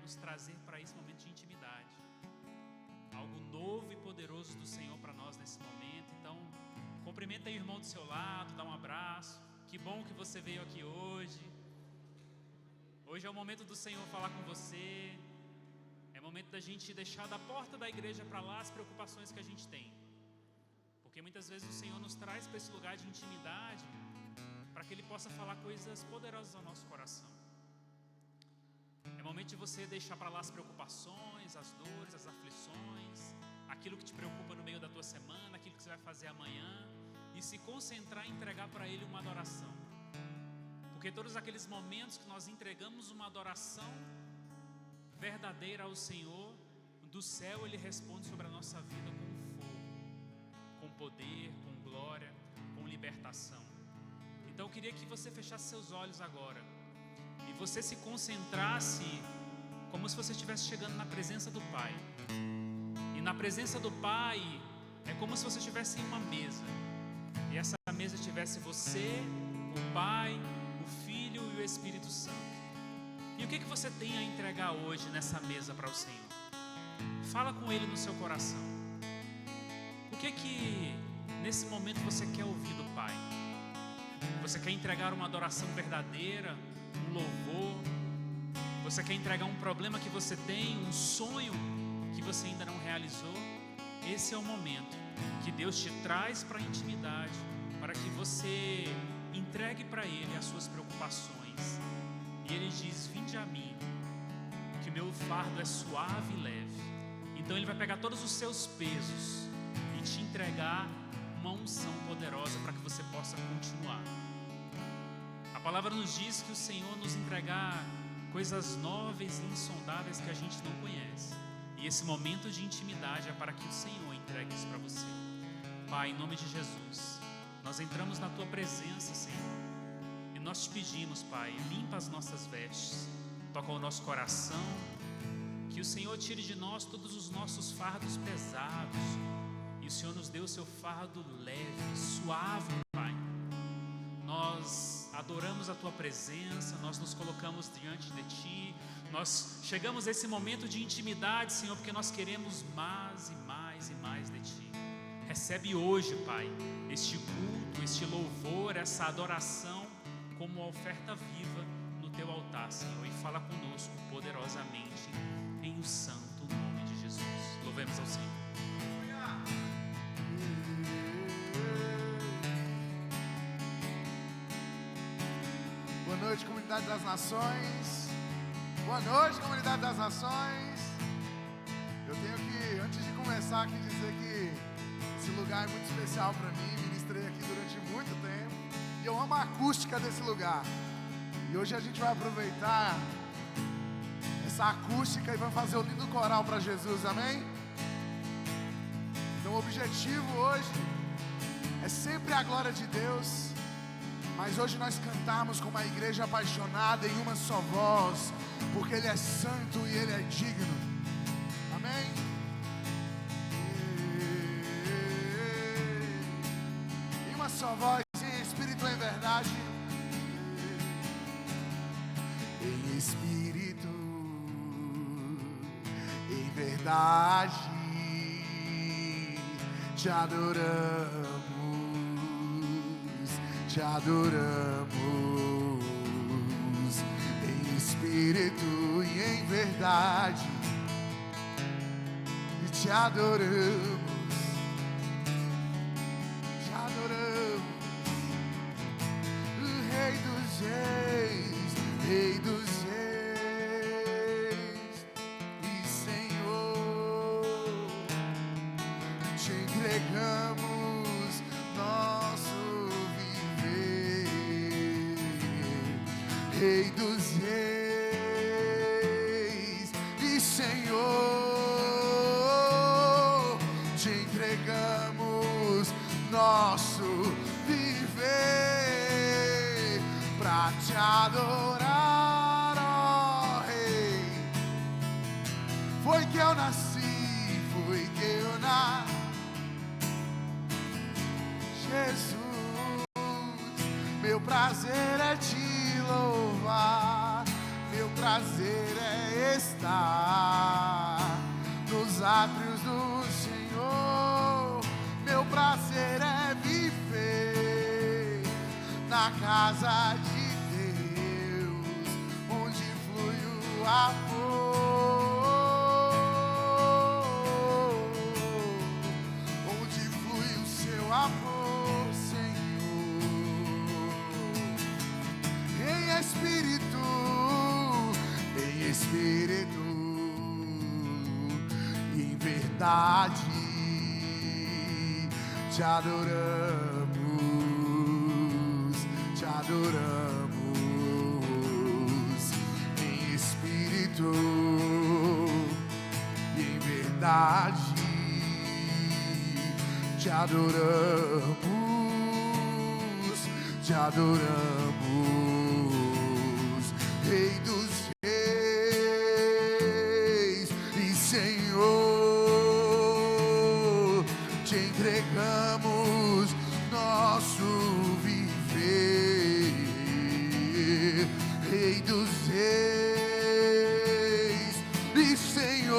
nos trazer para esse momento de intimidade. Algo novo e poderoso do Senhor para nós nesse momento. Então, cumprimenta aí o irmão do seu lado, dá um abraço. Que bom que você veio aqui hoje. Hoje é o momento do Senhor falar com você. É momento da gente deixar da porta da igreja para lá as preocupações que a gente tem. Porque muitas vezes o Senhor nos traz para esse lugar de intimidade para que Ele possa falar coisas poderosas ao nosso coração. É momento de você deixar para lá as preocupações, as dores, as aflições, aquilo que te preocupa no meio da tua semana, aquilo que você vai fazer amanhã, e se concentrar em entregar para Ele uma adoração. Porque todos aqueles momentos que nós entregamos uma adoração verdadeira ao Senhor, do céu Ele responde sobre a nossa vida com fogo, com poder, com glória, com libertação. Então eu queria que você fechasse seus olhos agora e você se concentrasse como se você estivesse chegando na presença do Pai. E na presença do Pai é como se você estivesse em uma mesa, e essa mesa tivesse você, o Pai, o Filho e o Espírito Santo. E o que você tem a entregar hoje nessa mesa para o Senhor? Fala com Ele no seu coração. O que nesse momento você quer ouvir do Pai? Você quer entregar uma adoração verdadeira, um louvor? Você quer entregar um problema que você tem, um sonho que você ainda não realizou? Esse é o momento que Deus te traz para a intimidade, para que você entregue para Ele as suas preocupações. E Ele diz: vinde a mim, que o meu fardo é suave e leve. Então Ele vai pegar todos os seus pesos e te entregar uma unção poderosa para que você possa continuar. A palavra nos diz que o Senhor nos entregar coisas novas e insondáveis que a gente não conhece. E esse momento de intimidade é para que o Senhor entregue isso para você. Pai, em nome de Jesus, nós entramos na Tua presença, Senhor, e nós te pedimos, Pai, limpa as nossas vestes, toca o nosso coração, que o Senhor tire de nós todos os nossos fardos pesados, e o Senhor nos dê o seu fardo leve, suave, Pai. Nós adoramos a Tua presença, nós nos colocamos diante de Ti, nós chegamos a esse momento de intimidade, Senhor, porque nós queremos mais e mais e mais de Ti. Recebe hoje, Pai, este culto, este louvor, essa adoração como uma oferta viva no Teu altar, Senhor, e fala conosco poderosamente em o santo nome de Jesus. Louvemos ao Senhor. Boa noite, comunidade das nações. Boa noite, comunidade das nações. Eu tenho que, antes de começar aqui, dizer que esse lugar é muito especial para mim. Ministrei aqui durante muito tempo e eu amo a acústica desse lugar. E hoje a gente vai aproveitar essa acústica e vai fazer o lindo coral para Jesus, amém? Então o objetivo hoje é sempre a glória de Deus. Mas hoje nós cantamos com uma igreja apaixonada em uma só voz, porque Ele é santo e Ele é digno. Amém? Em uma só voz, em espírito e em verdade. Em espírito, em verdade, te adoramos. Te adoramos em espírito e em verdade, e te adoramos, o Rei dos Reis, Rei dos Reis e Senhor, te entregamos nosso Rei dos Reis e Senhor, te entregamos nosso viver pra te adorar, ó Rei. Foi que eu nasci, foi que eu nasci, Jesus, meu prazer é te louvar, meu prazer é estar nos átrios do Senhor. Meu prazer é viver na casa de Deus, onde flui o amor, onde flui o seu amor, Senhor. Em espírito, e em verdade te adoramos, te adoramos. Em espírito e em verdade te adoramos, te adoramos. Rei dos reis e Senhor, te entregamos nosso viver. Rei dos reis e Senhor,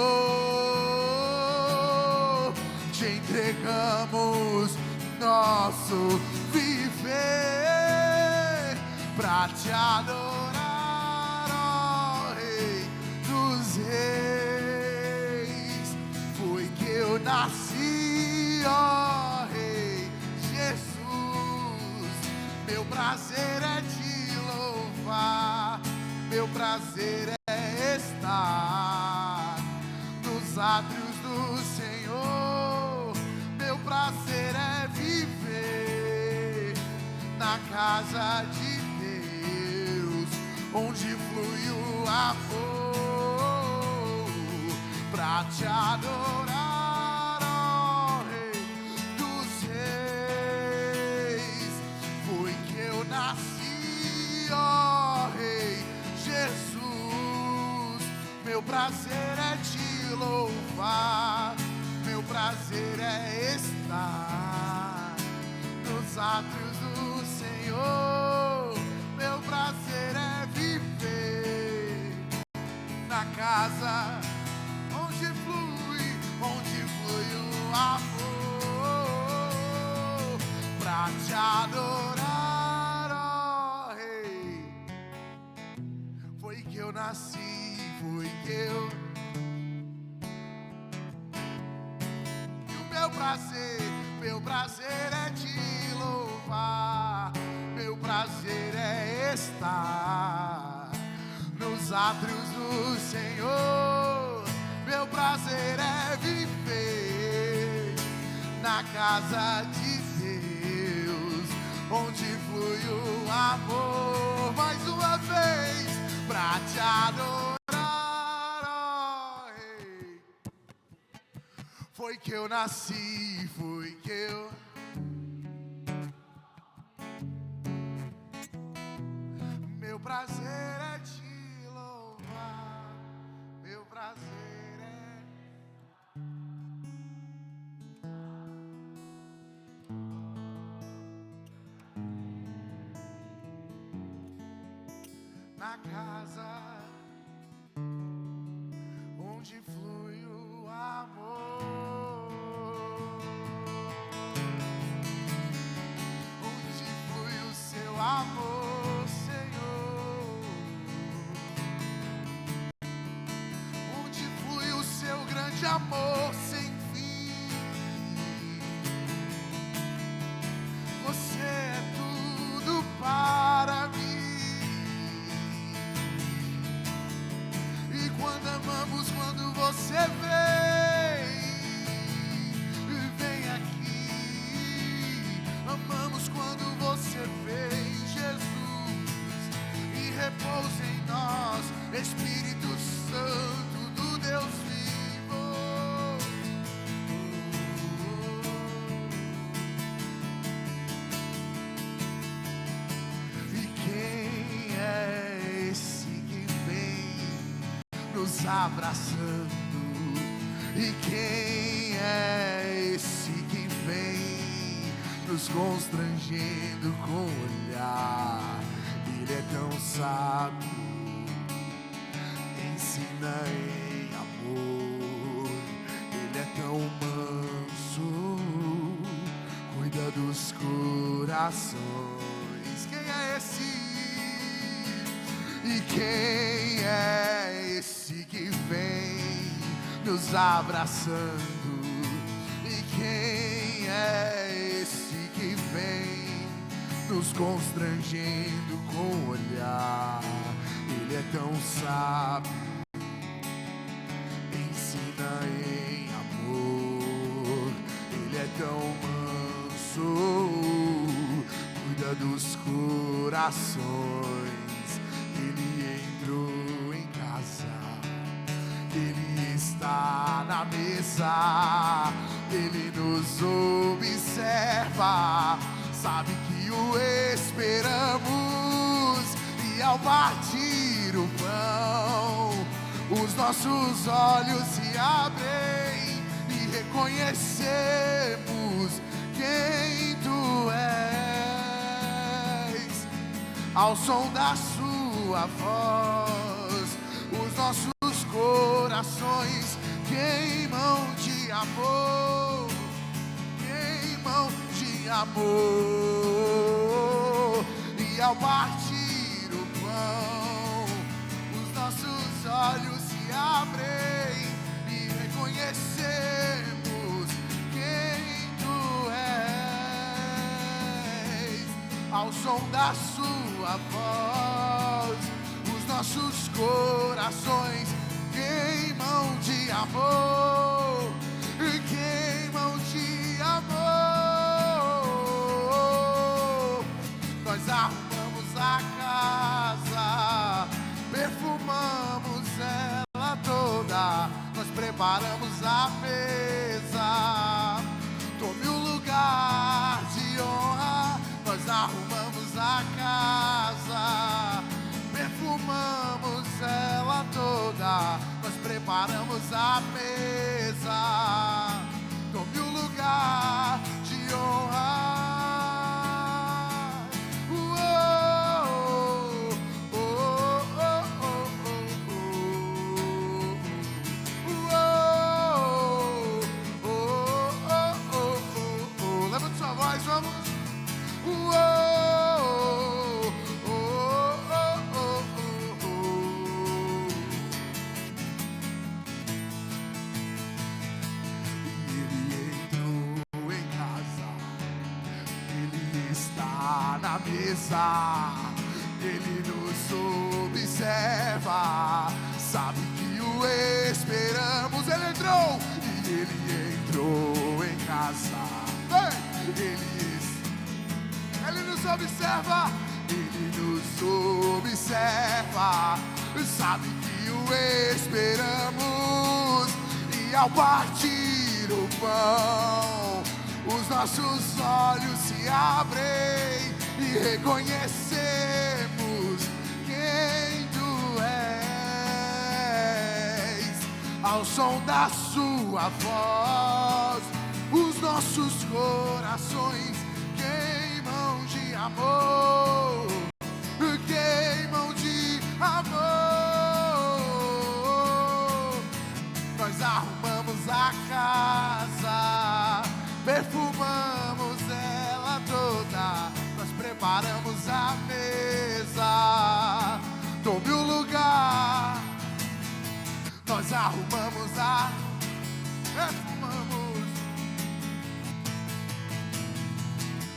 te entregamos nosso viver pra te adorar, ó Rei dos reis. Foi que eu nasci, ó Rei Jesus. Meu prazer é te louvar, meu prazer é estar nos átrios do Senhor. Meu prazer é viver na casa de Deus, onde flui o amor, pra te adorar, ó Rei dos reis. Foi que eu nasci, ó Rei Jesus. Meu prazer é te louvar, meu prazer é estar nos átrios do Senhor. Meu prazer é viver na casa onde flui o amor, pra te adorar, ó Rei. Foi que eu nasci, foi que eu... Meu prazer é te louvar, meu prazer é estar nos átrios do Senhor. Meu prazer é viver na casa de Deus, onde flui o amor. Mais uma vez, pra te adorar, ó Rei. Foi que eu nasci, foi que eu... Meu prazer é te louvar, meu prazer é... Na casa onde flui o amor, onde flui o seu amor, Senhor, onde flui o seu grande amor sem fim. Você é tudo para mim. E quando amamos, quando você vem aqui. Amamos quando você vem, Jesus, e repousa em nós, Espírito Santo do Deus vivo. E quem é esse que vem nos abraçando? E quem é esse que vem nos constrangendo com o olhar? Ele é tão sábio, ensina ensina em amor, Ele é tão manso, cuida dos corações. Quem é esse? E quem é esse que vem nos abraçando? E quem é esse que vem nos constrangendo com o olhar? Ele é tão sábio, ensina em amor. Ele é tão manso, cuida dos corações. Ele entrou em casa, Ele está na mesa, Ele nos observa, sabe que o esperamos. E ao partir o pão, os nossos olhos se abrem e reconhecemos quem Tu és. Ao som da Sua voz, os nossos corações queimam de amor, queimam de amor. E ao partir o pão, os nossos olhos se abrem e reconhecemos quem Tu és. Ao som da Sua voz, os nossos corações queimam de amor, queimam de amor. Nós arrumamos a casa, perfumamos ela toda, nós preparamos a mesa. Tome o lugar de honra. Nós arrumamos a casa, perfumamos ela toda, nós preparamos a mesa. Tome o lugar de honra. Levanta sua voz, vamos. Ele nos observa, sabe que o esperamos. Ele entrou e Ele entrou em casa. Ele nos observa, Ele nos observa, sabe que o esperamos. E ao partir o pão, os nossos olhos se abrem e reconhecemos quem Tu és. Ao som da Sua voz, os nossos corações queimam de amor, queimam de amor. Nós arrumamos a casa, perfumamos ela toda, nós preparamos a mesa. Tome o lugar. Nós arrumamos a, perfumamos,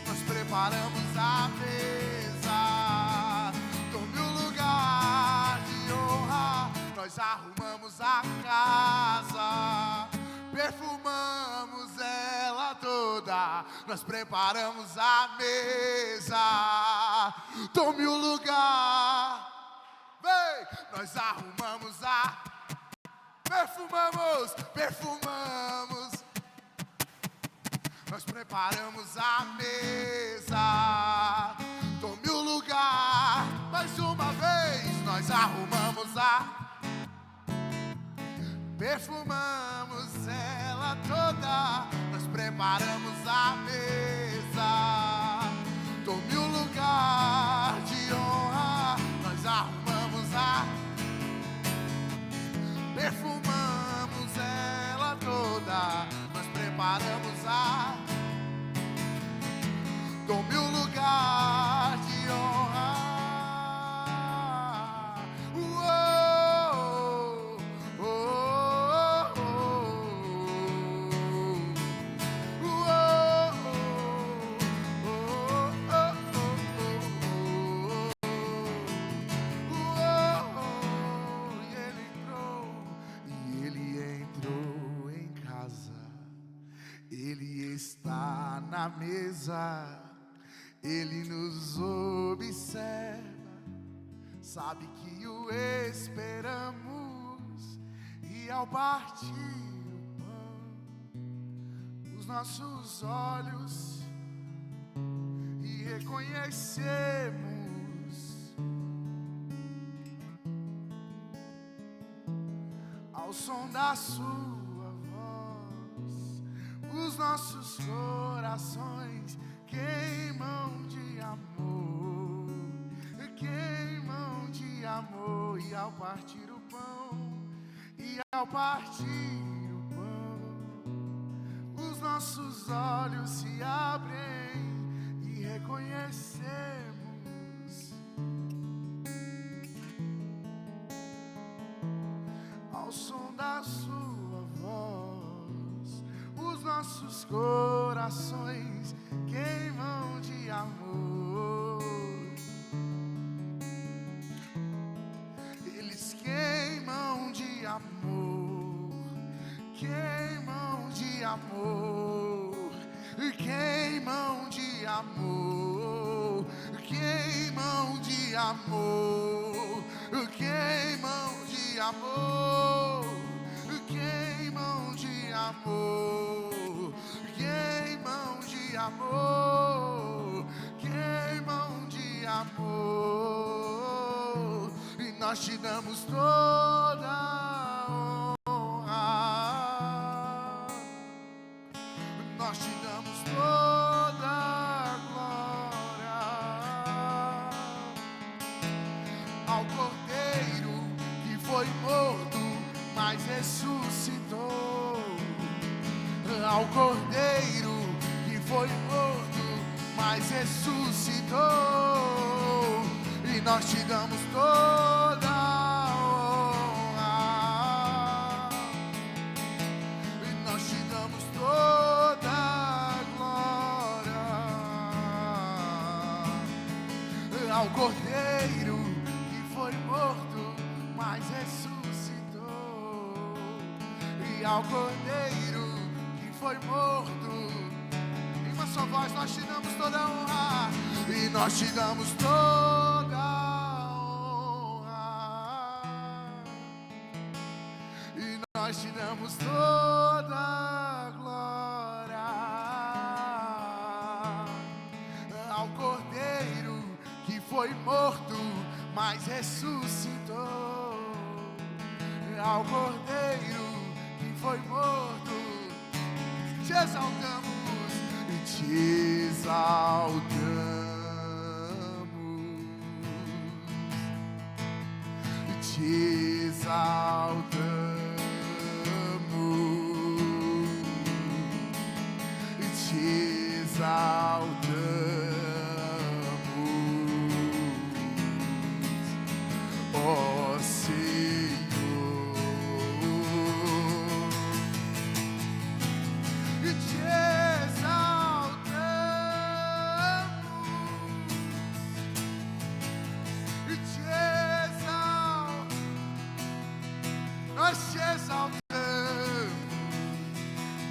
nós preparamos a mesa. Tome o lugar de honra. Nós arrumamos a casa, perfumamos ela toda, nós preparamos a mesa. Tome o lugar. Vem, nós arrumamos a, perfumamos, perfumamos, nós preparamos a mesa. Tome o lugar. Mais uma vez, nós arrumamos a, perfumamos ela toda, nós preparamos a mesa. Tome o lugar de honra. Nós arrumamos a, na mesa, Ele nos observa, sabe que o esperamos, e ao partir o pão, os nossos olhos e reconhecemos ao som da sua voz, os nossos corações queimam de amor, queimam de amor. E ao partir o pão, e ao partir o pão, os nossos olhos se abrem e reconhecemos ao som da sua voz, os nossos corações queimam de amor. Eles queimam de amor, queimam de amor, queimam de amor, queimam de amor, queimam de amor, queimam de amor, queimam de amor, queimam de amor. E nós te damos toda a honra, nós te damos toda a glória ao Cordeiro que foi morto, mas ressuscitou, ao Cordeiro que foi morto, mas ressuscitou. E nós te damos toda a honra, e nós te damos toda a glória ao Cordeiro que foi morto, mas ressuscitou, e ao Cordeiro que foi morto. Em uma só voz nós te damos toda a honra, e nós te damos toda a honra, e nós te damos toda a glória ao Cordeiro que foi morto, mas ressuscitou, ao Cordeiro que foi morto. Te exaltamos e te exaltamos, te exaltamos, te exaltamos, ó Senhor, e te exaltamos, e te exaltamos, nós te exaltamos,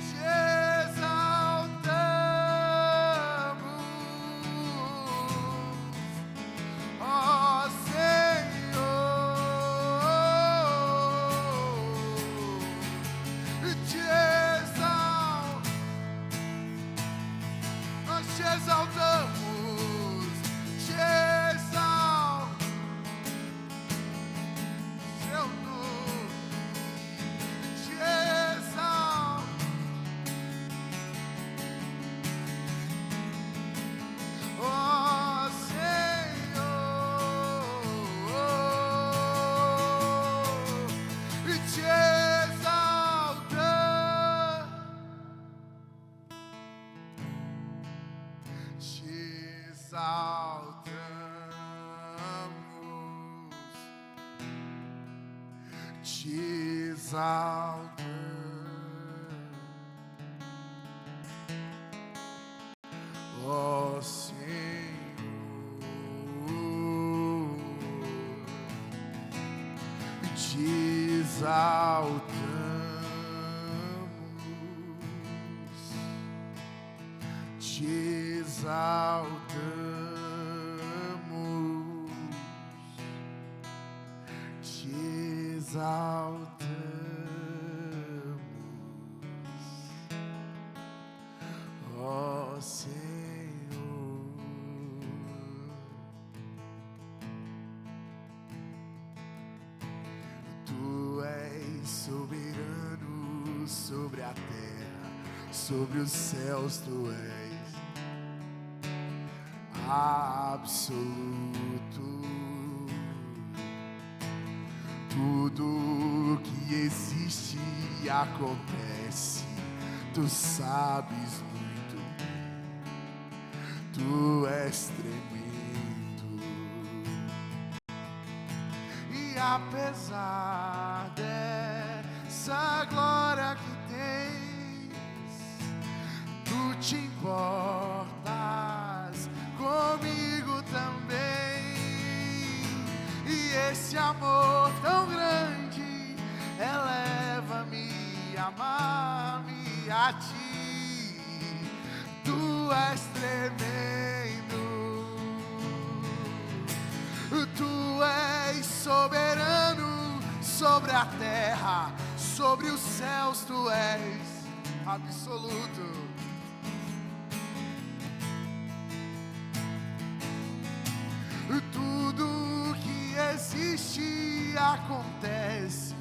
te exaltamos, ó Senhor, e te exaltamos, nós te exaltamos, te exaltamos, seu nome, te exaltamos, ó Senhor, e te exaltamos, te exaltamos, te exaltamos, ó Senhor, te exaltamos, te ó Senhor. Tu és soberano sobre a terra, sobre os céus. Tu és absoluto. Tudo que existe e acontece, tu sabes muito bem. Tu és tremendo. E apesar dessa glória que tens, tu te importas comigo também. E esse amor tão grande eleva-me a amar-me a ti. Tu és tremendo. Tu és soberano sobre a terra, sobre os céus. Tu és absoluto. Tudo que existe e acontece,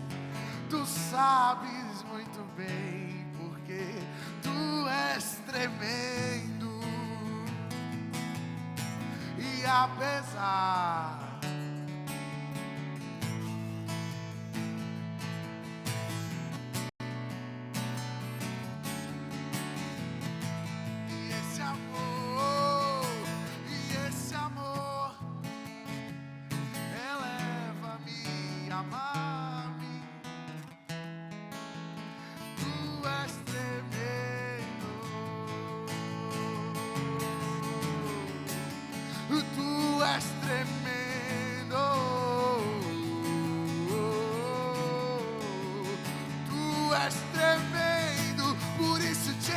tu sabes muito bem, porque tu és tremendo. E apesar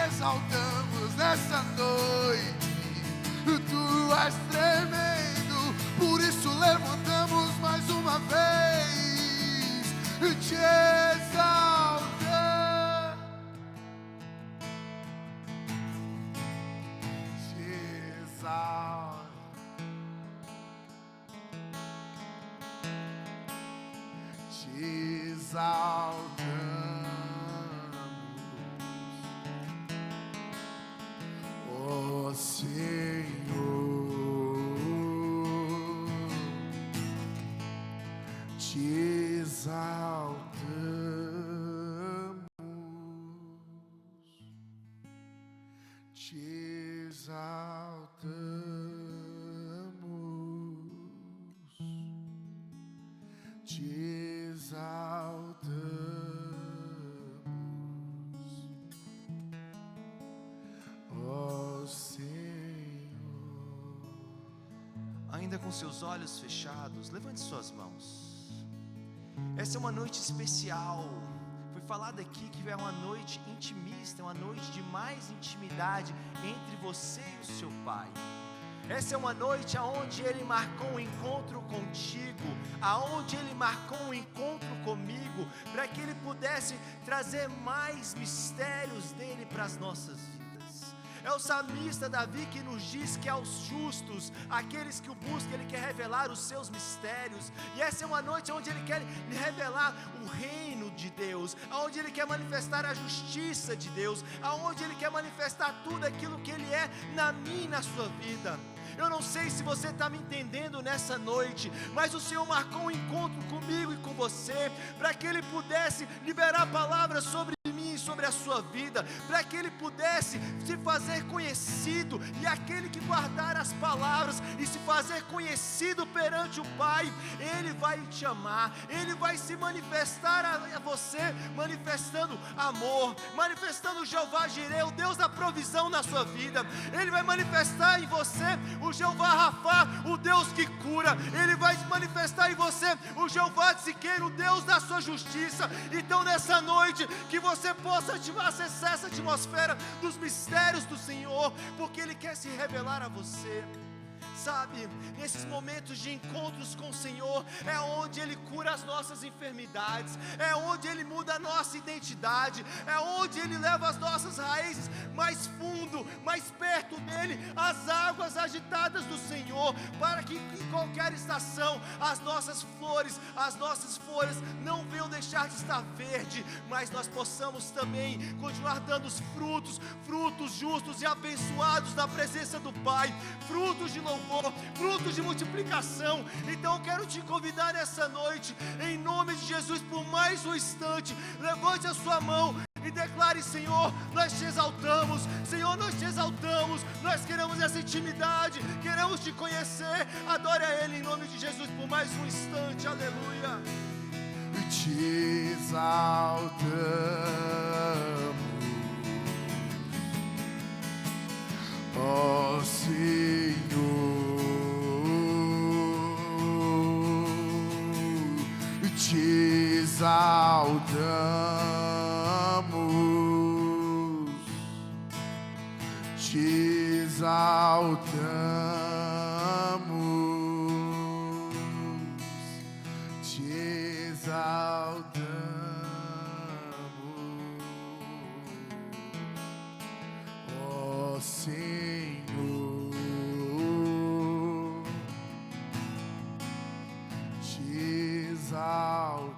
exaltamos nessa noite. Tu és tremendo, por isso levantamos mais uma vez, te exalta, te exalta, te exalta. Senhor, te exaltamos, te exaltamos, te exaltamos, ó Senhor. Ainda com seus olhos fechados, levante suas mãos. Essa é uma noite especial. Foi falado aqui que é uma noite intimista, uma noite de mais intimidade entre você e o seu Pai. Essa é uma noite aonde Ele marcou um encontro contigo, aonde Ele marcou um encontro comigo, para que Ele pudesse trazer mais mistérios dEle para as nossas vidas. É o salmista Davi que nos diz que aos justos, aqueles que o buscam, Ele quer revelar os seus mistérios. E essa é uma noite onde Ele quer lhe revelar o reino de Deus, onde Ele quer manifestar a justiça de Deus, onde Ele quer manifestar tudo aquilo que Ele é na minha e na sua vida. Eu não sei se você está me entendendo nessa noite, mas o Senhor marcou um encontro comigo e com você, para que Ele pudesse liberar palavras sobre mim, sobre a sua vida, para que Ele pudesse se fazer conhecido, e aquele que guardar as palavras e se fazer conhecido perante o Pai, Ele vai te amar, Ele vai se manifestar a você, manifestando amor, manifestando Jeová Jireh, o Deus da provisão na sua vida. Ele vai manifestar em você o Jeová Rafá, o Deus que cura. Ele vai manifestar em você o Jeová Tziqueiro, o Deus da sua justiça. Então nessa noite, que você possa possa acessar essa atmosfera dos mistérios do Senhor, porque Ele quer se revelar a você. Sabe, nesses momentos de encontros com o Senhor, é onde Ele cura as nossas enfermidades, é onde Ele muda a nossa identidade, é onde Ele leva as nossas raízes mais fundo, mais perto dEle, as águas agitadas do Senhor, para que em qualquer estação, as nossas flores, as nossas folhas não venham deixar de estar verde, mas nós possamos também continuar dando os frutos justos e abençoados da presença do Pai, frutos de louvor, frutos de multiplicação. Então eu quero te convidar nessa noite, em nome de Jesus, por mais um instante, levante a sua mão e declare: Senhor, nós te exaltamos, Senhor, nós te exaltamos, nós queremos essa intimidade, queremos te conhecer. Adore a Ele em nome de Jesus por mais um instante, aleluia. Te exaltamos, ó Senhor, te exaltamos, te exaltamos, te exaltamos, ó Senhor, te exaltamos,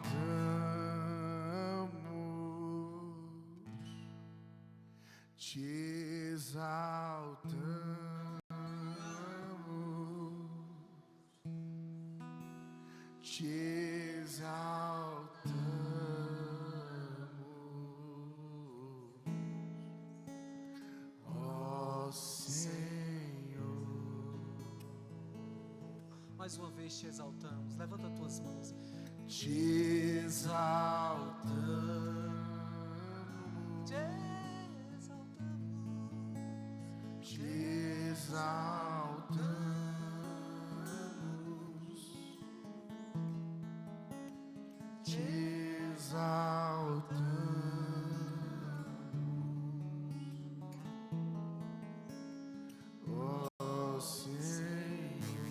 te exaltamos, te exaltamos, ó Senhor. Mais uma vez te exaltamos. Levanta as tuas mãos. Te exaltamos, Te exaltamos. te exaltamos, te exaltamos, ó Senhor.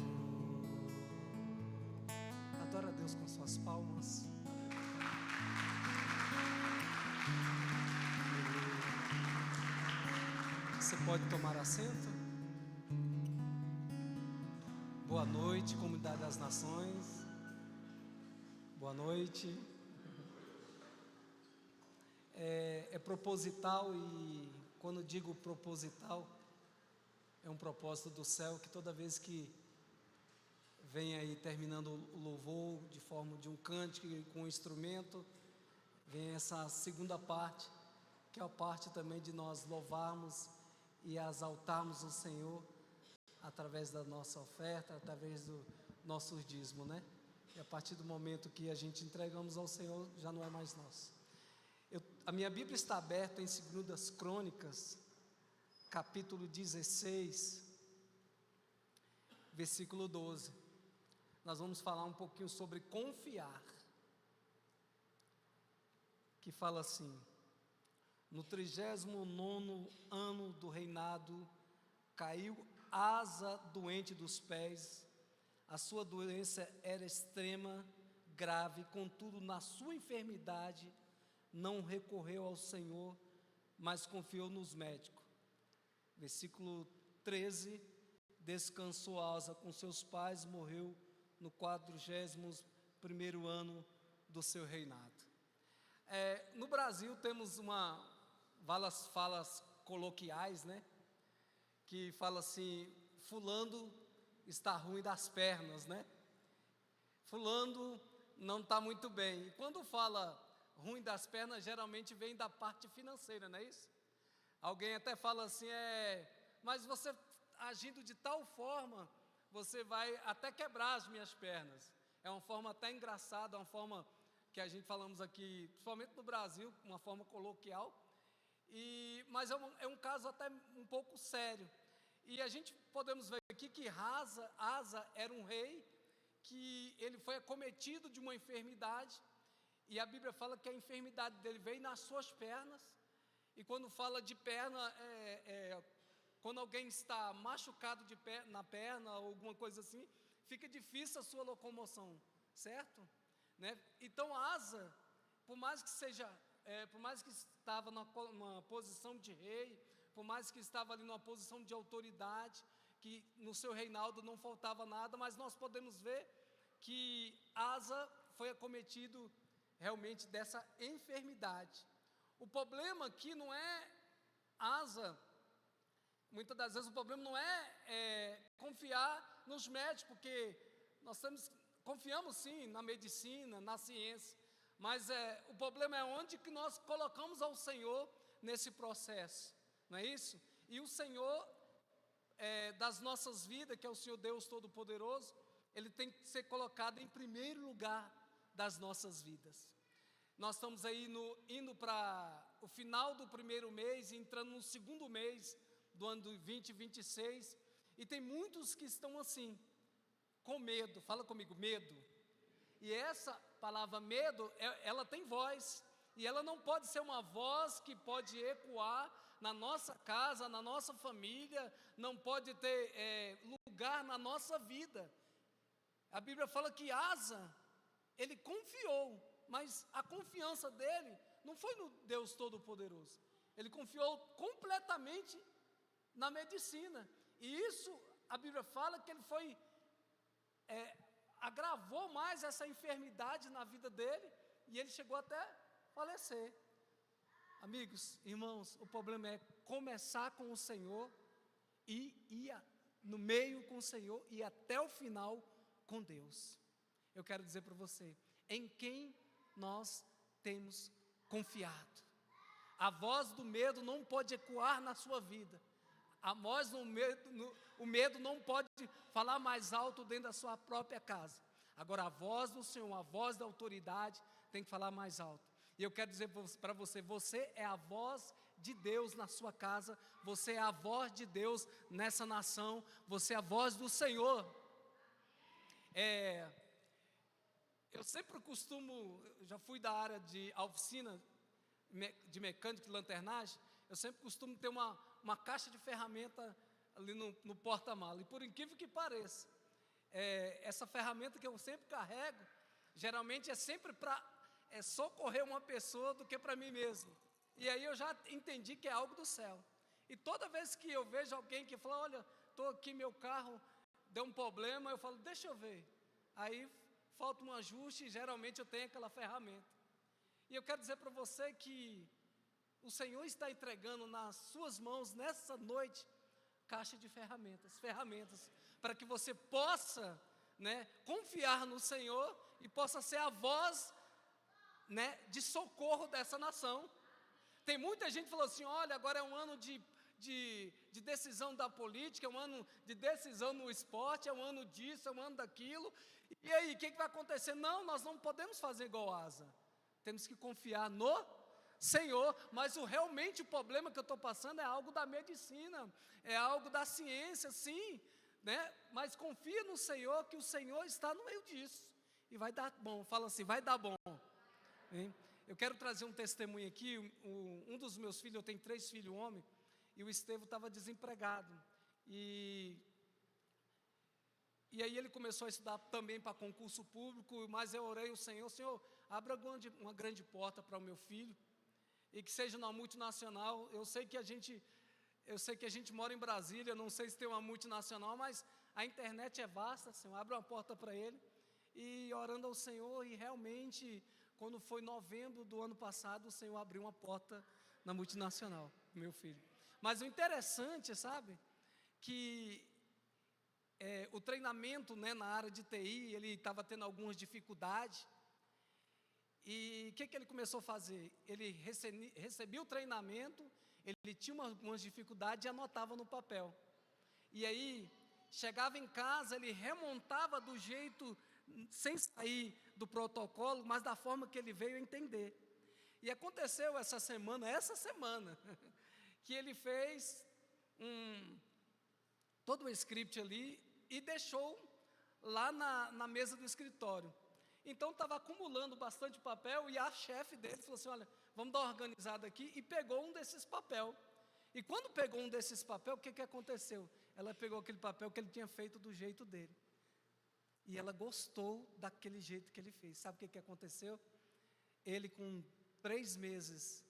Adora a Deus com suas palmas. Você pode tomar assento. Boa noite, comunidade das nações. Boa noite. É proposital, e quando digo proposital, é um propósito do céu que toda vez que vem aí terminando o louvor de forma de um cântico com um instrumento, vem essa segunda parte, que é a parte também de nós louvarmos e exaltarmos o Senhor através da nossa oferta, através do nosso dízimo, né? E a partir do momento que a gente entregamos ao Senhor, já não é mais nosso. A minha Bíblia está aberta em 2 Crônicas, capítulo 16, versículo 12. Nós vamos falar um pouquinho sobre confiar, que fala assim: no 39º ano do reinado, caiu Asa doente dos pés. A sua doença era extrema, grave, contudo na sua enfermidade não recorreu ao Senhor, mas confiou nos médicos. Versículo 13, descansou Asa com seus pais, morreu no 41º ano do seu reinado. No Brasil temos várias falas coloquiais, né? Que fala assim: fulano está ruim das pernas, né? Fulano não está muito bem. E quando fala ruim das pernas, geralmente vem da parte financeira, não é isso? Alguém até fala assim: mas você agindo de tal forma, você vai até quebrar as minhas pernas. É uma forma até engraçada, uma forma que a gente falamos aqui, principalmente no Brasil, uma forma coloquial, mas é um caso até um pouco sério. E a gente podemos ver aqui que Asa era um rei, que ele foi acometido de uma enfermidade, E a Bíblia fala que a enfermidade dele veio nas suas pernas. E quando fala de perna, quando alguém está machucado na perna ou alguma coisa assim, fica difícil a sua locomoção, certo? Né? Então Asa, por mais que estava numa posição de rei, por mais que estava ali numa posição de autoridade, que no seu reinado não faltava nada, mas nós podemos ver que Asa foi acometido realmente dessa enfermidade. O problema aqui não é Asa, muitas das vezes o problema não é confiar nos médicos, porque nós confiamos sim na medicina, na ciência, mas o problema é onde que nós colocamos ao Senhor nesse processo, não é isso? E o Senhor das nossas vidas, que é o Senhor Deus Todo-Poderoso, Ele tem que ser colocado em primeiro lugar das nossas vidas. Nós estamos aí indo para o final do primeiro mês, entrando no segundo mês do ano 2026, e tem muitos que estão assim, com medo. Fala comigo, medo. E essa palavra medo, ela tem voz, e ela não pode ser uma voz que pode ecoar na nossa casa, na nossa família, não pode ter lugar na nossa vida. A Bíblia fala que Asa, ele confiou, mas a confiança dele não foi no Deus Todo-Poderoso. Ele confiou completamente na medicina. E isso, a Bíblia fala que ele agravou mais essa enfermidade na vida dele, e ele chegou até falecer. Amigos, irmãos, o problema é começar com o Senhor e ir no meio com o Senhor e até o final com Deus. Eu quero dizer para você, em quem nós temos confiado. A voz do medo não pode ecoar na sua vida. O medo não pode falar mais alto dentro da sua própria casa. Agora a voz do Senhor, a voz da autoridade tem que falar mais alto. E eu quero dizer para você, você é a voz de Deus na sua casa, você é a voz de Deus nessa nação, você é a voz do Senhor. Eu sempre já fui da área de oficina de mecânica e lanternagem, eu sempre costumo ter uma caixa de ferramenta ali no porta-mala, e por incrível que pareça, essa ferramenta que eu sempre carrego, geralmente é sempre para socorrer uma pessoa do que para mim mesmo, e aí eu já entendi que é algo do céu, e toda vez que eu vejo alguém que fala, olha, estou aqui, meu carro deu um problema, eu falo, deixa eu ver, aí falta um ajuste, e geralmente eu tenho aquela ferramenta, e eu quero dizer para você que o Senhor está entregando nas suas mãos, nessa noite, caixa de ferramentas, para que você possa, confiar no Senhor, e possa ser a voz, de socorro dessa nação. Tem muita gente que falou assim, olha, agora é um ano de decisão da política, é um ano de decisão no esporte, é um ano disso, é um ano daquilo, e aí, o que vai acontecer? Não, nós não podemos fazer igual Asa, temos que confiar no Senhor, mas realmente o problema que eu estou passando é algo da medicina, é algo da ciência, sim, mas confia no Senhor, que o Senhor está no meio disso, e vai dar bom. Fala assim, vai dar bom. Hein? Eu quero trazer um testemunho aqui. Um dos meus filhos, eu tenho 3 filhos homens, e o Estevão estava desempregado, e aí ele começou a estudar também para concurso público, mas eu orei ao Senhor, Senhor, abra uma grande porta para o meu filho, e que seja numa multinacional. Eu sei que a gente mora em Brasília, não sei se tem uma multinacional, mas a internet é vasta, Senhor, abre uma porta para ele, e orando ao Senhor, e realmente, quando foi novembro do ano passado, o Senhor abriu uma porta na multinacional, meu filho. Mas o interessante, sabe, que o treinamento, na área de TI, ele estava tendo algumas dificuldades, e o que ele começou a fazer? Ele recebia o treinamento, ele tinha algumas dificuldades e anotava no papel. E aí, chegava em casa, ele remontava do jeito, sem sair do protocolo, mas da forma que ele veio entender. E aconteceu essa semana, que ele fez todo o script ali e deixou lá na mesa do escritório. Então estava acumulando bastante papel e a chefe dele falou assim, olha, vamos dar uma organizada aqui, e pegou um desses papel. E quando pegou um desses papel, o que aconteceu? Ela pegou aquele papel que ele tinha feito do jeito dele. E ela gostou daquele jeito que ele fez. Sabe o que aconteceu? Ele, com 3 meses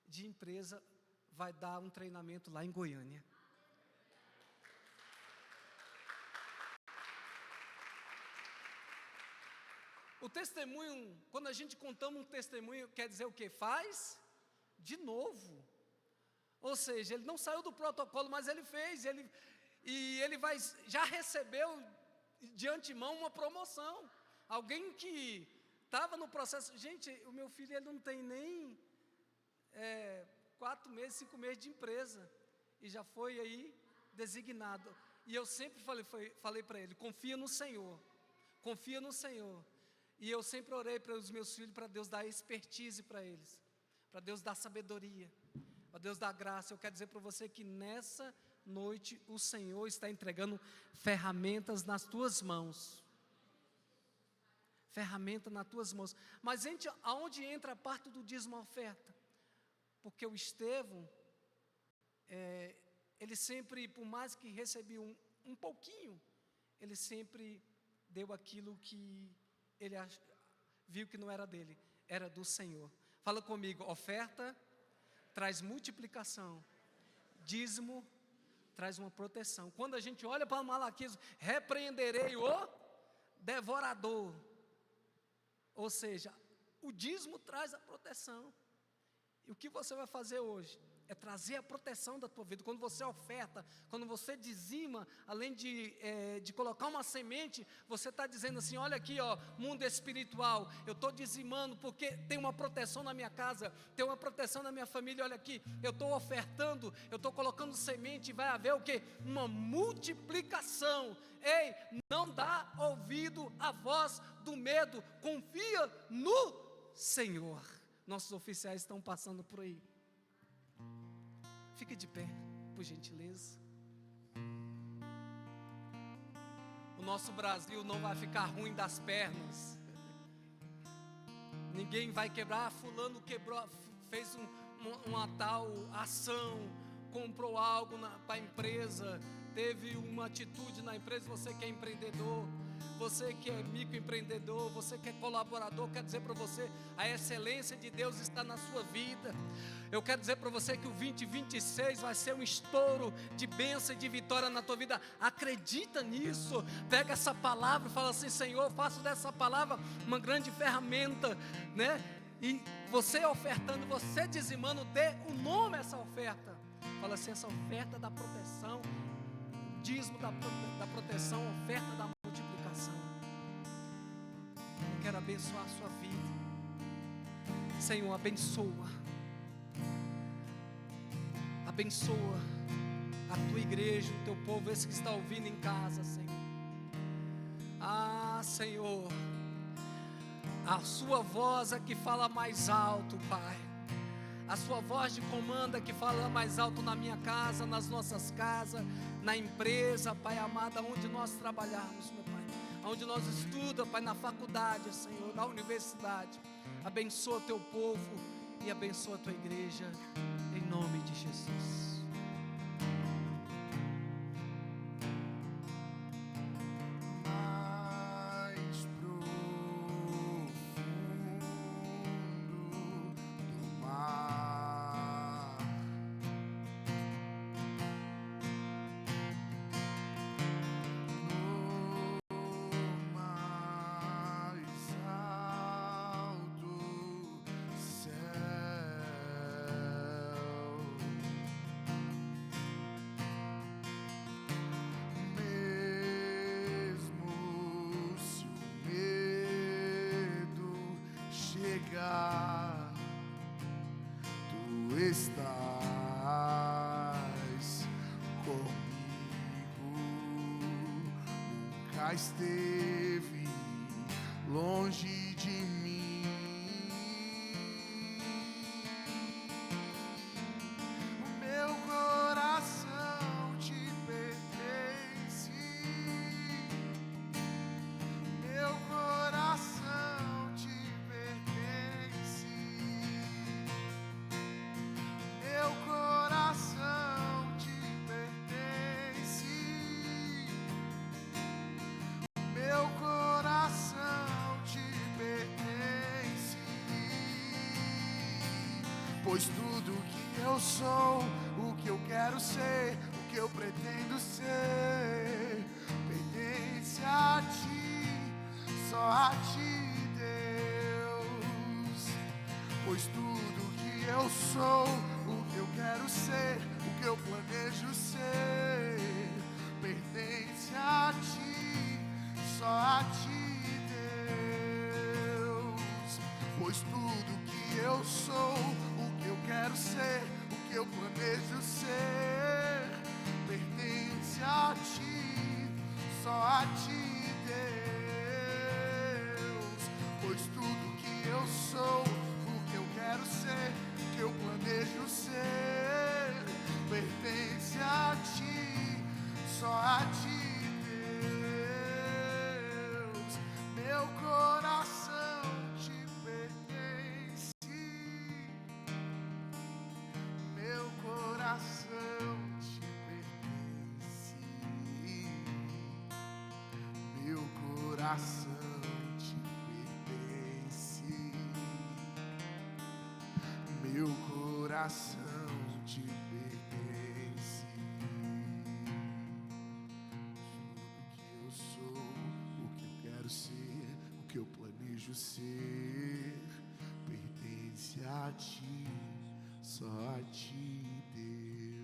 de empresa, vai dar um treinamento lá em Goiânia. O testemunho, quando a gente contamos um testemunho, quer dizer o quê? Faz de novo. Ou seja, ele não saiu do protocolo, mas ele fez, ele já recebeu de antemão uma promoção. Alguém que estava no processo, gente, o meu filho ele não tem nem 4 meses, 5 meses de empresa, e já foi aí designado. E eu sempre falei para ele, confia no Senhor, confia no Senhor. E eu sempre orei para os meus filhos, para Deus dar expertise para eles, para Deus dar sabedoria, para Deus dar graça. Eu quero dizer para você que nessa noite o Senhor está entregando ferramentas nas tuas mãos. Ferramenta nas tuas mãos. Mas aonde entra a parte do dízimo oferta? Porque o Estevão, ele sempre, por mais que recebia um pouquinho, ele sempre deu aquilo que ele viu que não era dele, era do Senhor. Fala comigo, oferta traz multiplicação, dízimo traz uma proteção. Quando a gente olha para Malaquias, repreenderei o devorador. Ou seja, o dízimo traz a proteção. E o que você vai fazer hoje? É trazer a proteção da tua vida. Quando você oferta, quando você dizima, além de colocar uma semente, você está dizendo assim, olha aqui, ó, mundo espiritual, eu estou dizimando porque tem uma proteção na minha casa, tem uma proteção na minha família, olha aqui, eu estou ofertando, eu estou colocando semente, vai haver o quê? Uma multiplicação. Ei, não dá ouvido à voz do medo, confia no Senhor. Nossos oficiais estão passando por aí. Fique de pé, por gentileza. O nosso Brasil não vai ficar ruim das pernas. Ninguém vai quebrar. Fulano quebrou, fez uma tal ação, comprou algo para a empresa, teve uma atitude na empresa. Você que é empreendedor, você que é microempreendedor, você que é colaborador, quero dizer para você, a excelência de Deus está na sua vida. Eu quero dizer para você que o 2026 vai ser um estouro de bênção e de vitória na tua vida. Acredita nisso. Pega essa palavra e fala assim, Senhor, faço dessa palavra uma grande ferramenta, né? E você ofertando, você dizimando, dê o nome a essa oferta. Fala assim, essa oferta da proteção, dízimo da proteção, oferta da multiplicação. Eu quero abençoar a sua vida. Senhor, abençoa a tua igreja, o teu povo, esse que está ouvindo em casa, Senhor. Ah, Senhor, a sua voz é que fala mais alto, Pai. A sua voz de comando é que fala mais alto na minha casa, nas nossas casas, na empresa, Pai amado, onde nós trabalhamos, meu Pai, onde nós estudamos, Pai, na faculdade, Senhor, na universidade. Abençoa teu povo e abençoa a tua igreja, em nome de Jesus. Tu estás comigo, nunca esteve longe de mim. O meu coração te pertence, meu coração Pois tudo que eu sou, o que eu quero ser, o que eu pretendo ser, pertence a ti, só a ti, Deus. Pois tudo que eu sou, o que eu quero ser, o que eu planejo ser, pertence a ti, só a ti, Deus. Pois tudo que eu sou, o que eu quero ser, o que eu planejo ser, pertence a ti, só a ti, Deus. Pois tudo que eu sou, o que eu quero ser, o que eu planejo ser, pertence a ti, só a ti, Deus. Meu coração te pertence, meu coração te pertence, meu coração te pertence, meu coração te pertence. Tudo que eu sou, o que eu quero ser, o que eu planejo ser, pertence a ti, só a ti, Deus.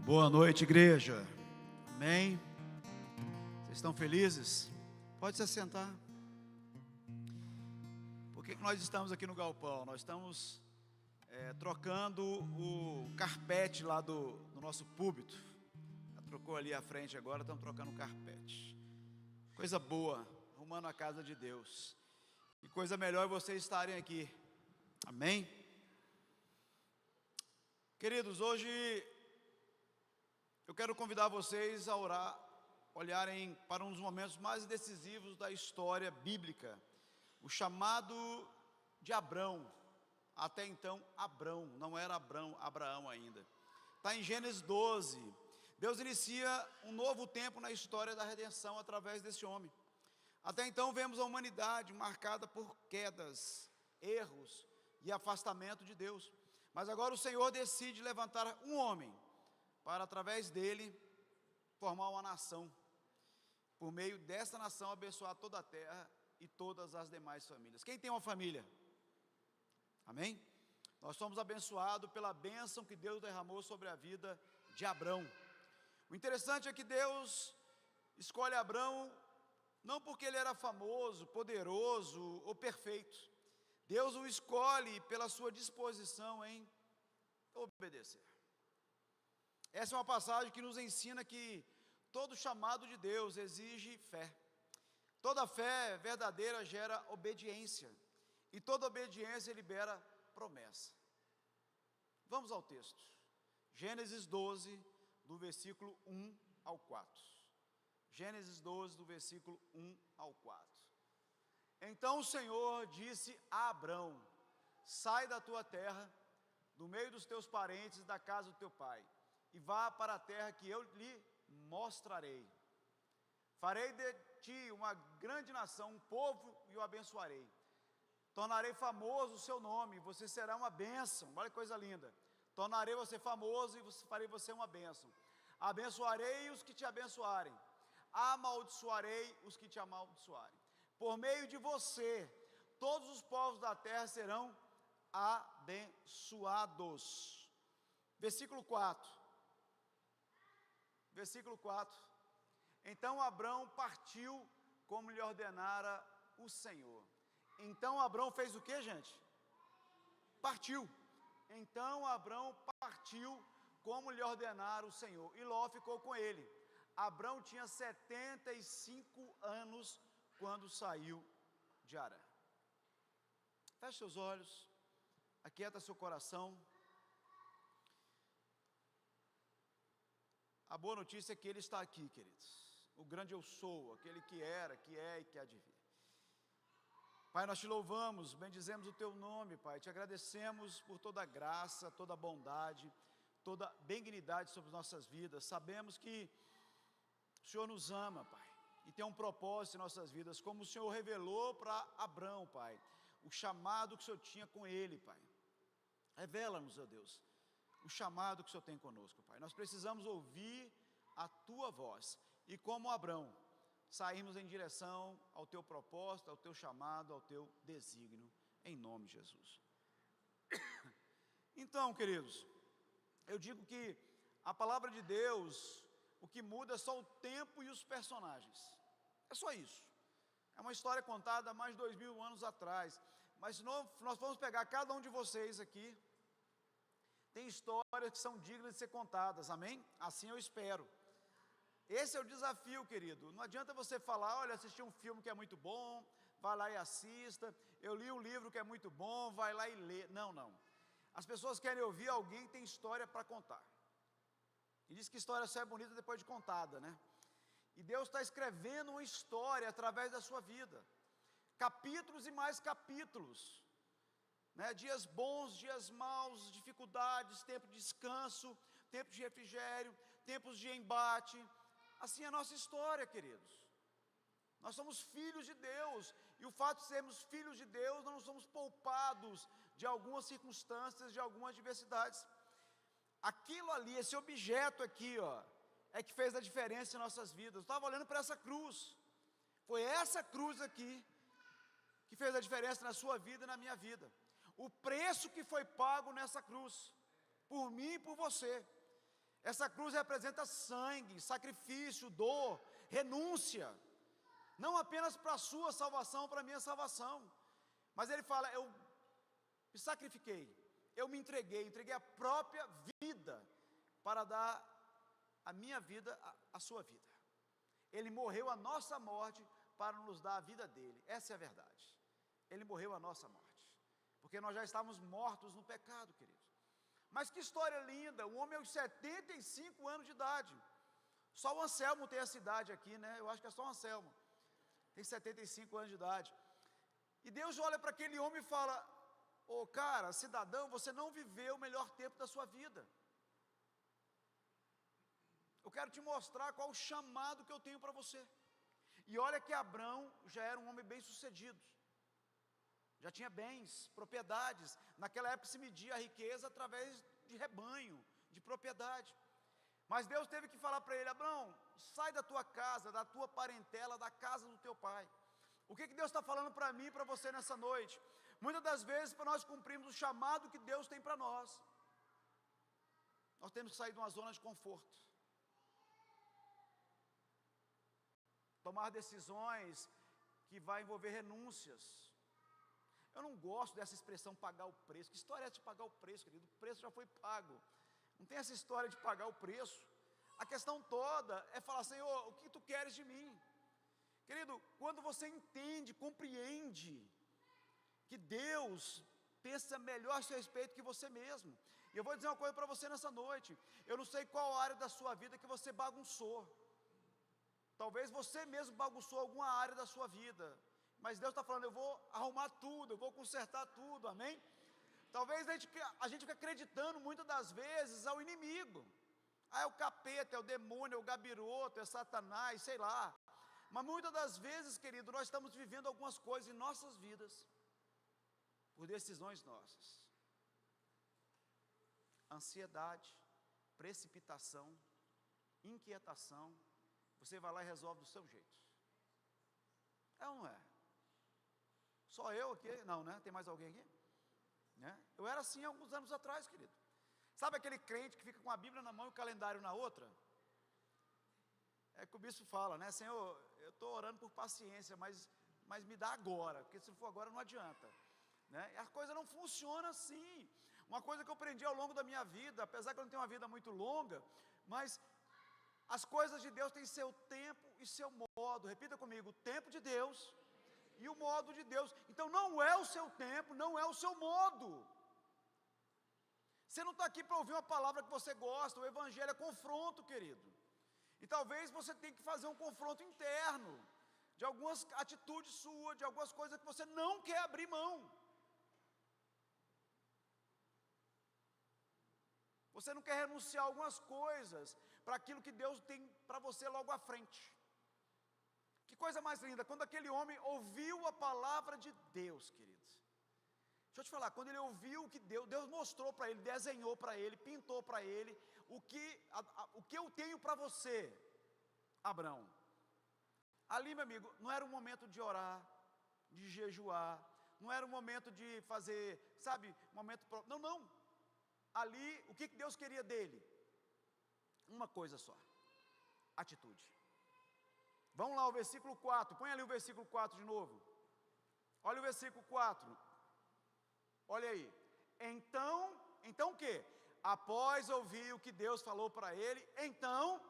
Boa noite, igreja. Amém? Vocês estão felizes? Pode se assentar. Por que nós estamos aqui no galpão? Nós estamos trocando o carpete lá do nosso púlpito. Já trocou ali à frente agora, estamos trocando o carpete. Coisa boa, arrumando a casa de Deus. E coisa melhor é vocês estarem aqui. Amém? Queridos, hoje eu quero convidar vocês a orar, olharem para um dos momentos mais decisivos da história bíblica, o chamado de Abrão. Até então Abrão, não era Abraão ainda. Está em Gênesis 12. Deus inicia um novo tempo na história da redenção através desse homem. Até então vemos a humanidade marcada por quedas, erros e afastamento de Deus. Mas agora o Senhor decide levantar um homem para, através dele, formar uma nação. Por meio dessa nação, abençoar toda a terra e todas as demais famílias. Quem tem uma família? Amém? Nós somos abençoados pela bênção que Deus derramou sobre a vida de Abrão. O interessante é que Deus escolhe Abrão não porque ele era famoso, poderoso ou perfeito. Deus o escolhe pela sua disposição em obedecer. Essa é uma passagem que nos ensina que todo chamado de Deus exige fé. Toda fé verdadeira gera obediência. E toda obediência libera promessa. Vamos ao texto. Gênesis 12, do versículo 1 ao 4. Gênesis 12, do versículo 1 ao 4. Então o Senhor disse a Abrão: sai da tua terra, do meio dos teus parentes e da casa do teu pai, e vá para a terra que eu lhe mostrarei. Farei de ti uma grande nação, um povo, e o abençoarei. Tornarei famoso o seu nome, você será uma bênção. Olha que coisa linda. Tornarei você famoso e farei você uma bênção. Abençoarei os que te abençoarem, amaldiçoarei os que te amaldiçoarem. Por meio de você, todos os povos da terra serão abençoados. Versículo 4. Versículo 4. Então Abrão partiu como lhe ordenara o Senhor. Então Abrão fez o que, gente? Partiu. Então Abrão partiu como lhe ordenara o Senhor. E Ló ficou com ele. Abrão tinha 75 anos quando saiu de Harã. Feche seus olhos, aquieta seu coração. A boa notícia é que Ele está aqui, queridos. O grande eu sou, aquele que era, que é e que há de vir. Pai, nós te louvamos, bendizemos o teu nome, Pai. Te agradecemos por toda a graça, toda a bondade, toda a benignidade sobre nossas vidas. Sabemos que o Senhor nos ama, Pai. e tem um propósito em nossas vidas, como o Senhor revelou para Abrão, Pai, o chamado que o Senhor tinha com ele, Pai. Revela-nos, ó Deus, o chamado que o Senhor tem conosco, Pai. Nós precisamos ouvir a Tua voz, e como Abrão, sairmos em direção ao Teu propósito, ao Teu chamado, ao Teu desígnio, em nome de Jesus. Então, queridos, eu digo que a palavra de Deus, o que muda é só o tempo e os personagens, é só isso. É uma história contada há mais de 2000 anos atrás, mas nós vamos pegar cada um de vocês aqui, tem histórias que são dignas de ser contadas, amém? Assim eu espero. Esse é o desafio, querido. Não adianta você falar, olha, assisti um filme que é muito bom, vai lá e assista, eu li um livro que é muito bom, vai lá e lê. Não, não. As pessoas querem ouvir alguém que tem história para contar. E diz que história só é bonita depois de contada, né? E Deus está escrevendo uma história através da sua vida. Capítulos e mais capítulos. Né? Dias bons, dias maus, dificuldades, tempo de descanso, tempo de refrigério, tempos de embate. Assim é a nossa história, queridos. Nós somos filhos de Deus. E o fato de sermos filhos de Deus, nós não somos poupados de algumas circunstâncias, de algumas adversidades. Aquilo ali, esse objeto aqui, ó, é que fez a diferença em nossas vidas. Eu estava olhando para essa cruz. Foi essa cruz aqui que fez a diferença na sua vida e na minha vida. O preço que foi pago nessa cruz, por mim e por você. Essa cruz representa sangue, sacrifício, dor, renúncia. Não apenas para a sua salvação, para a minha salvação. Mas ele fala, eu me sacrifiquei, eu me entreguei a própria vida para dar a minha vida, a sua vida. Ele morreu a nossa morte para nos dar a vida dele. Essa é a verdade. Ele morreu a nossa morte, porque nós já estávamos mortos no pecado, queridos. Mas que história linda, um homem aos 75 anos de idade. Só o Anselmo tem essa idade aqui, né? Eu acho que é só o Anselmo. Tem 75 anos de idade. E Deus olha para aquele homem e fala, ô cara, cidadão, você não viveu o melhor tempo da sua vida. Eu quero te mostrar qual o chamado que eu tenho para você. E olha que Abrão já era um homem bem sucedido. Já tinha bens, propriedades. Naquela época se media a riqueza através de rebanho, de propriedade. Mas Deus teve que falar para ele, Abrão, sai da tua casa, da tua parentela, da casa do teu pai. O que Deus está falando para mim e para você nessa noite? Muitas das vezes, para nós cumprirmos o chamado que Deus tem para nós temos que sair de uma zona de conforto. Tomar decisões que vai envolver renúncias. Eu não gosto dessa expressão pagar o preço. Que história é essa de pagar o preço, querido? O preço já foi pago. Não tem essa história de pagar o preço. A questão toda é falar, Senhor, o que Tu queres de mim? Querido, quando você entende, compreende que Deus pensa melhor a seu respeito que você mesmo. E eu vou dizer uma coisa para você nessa noite. Eu não sei qual área da sua vida que você bagunçou. Talvez você mesmo bagunçou alguma área da sua vida. Mas Deus está falando, eu vou arrumar tudo, eu vou consertar tudo, amém? Talvez a gente fique acreditando muitas das vezes ao inimigo. Ah, é o capeta, é o demônio, é o gabiroto, é Satanás, sei lá. Mas muitas das vezes, querido, nós estamos vivendo algumas coisas em nossas vidas, por decisões nossas. Ansiedade, precipitação, inquietação, você vai lá e resolve do seu jeito. É ou não é? Só eu aqui? Não, né? Tem mais alguém aqui? Né? Eu era assim alguns anos atrás, querido. Sabe aquele crente que fica com a Bíblia na mão e o calendário na outra? É que o bispo fala, né? Senhor, eu estou orando por paciência, mas me dá agora, porque se não for agora não adianta, né? E a coisa não funciona assim. Uma coisa que eu aprendi ao longo da minha vida, apesar que eu não tenho uma vida muito longa, mas as coisas de Deus têm seu tempo e seu modo. Repita comigo, o tempo de Deus e o modo de Deus. Então não é o seu tempo, não é o seu modo. Você não está aqui para ouvir uma palavra que você gosta. O evangelho é confronto, querido. E talvez você tenha que fazer um confronto interno de algumas atitudes suas, de algumas coisas que você não quer abrir mão. Você não quer renunciar a algumas coisas para aquilo que Deus tem para você logo à frente. Que coisa mais linda, quando aquele homem ouviu a palavra de Deus, queridos. Deixa eu te falar, quando ele ouviu o que Deus mostrou para ele, desenhou para ele, pintou para ele, o que eu tenho para você, Abrão. Ali, meu amigo, não era um momento de orar, de jejuar, não era um momento de fazer, sabe, não. Ali, o que Deus queria dele? Uma coisa só, atitude. Vamos lá, o versículo 4, põe ali o versículo 4 de novo. Olha o versículo 4. Olha aí. Então o quê? Após ouvir o que Deus falou para ele, então,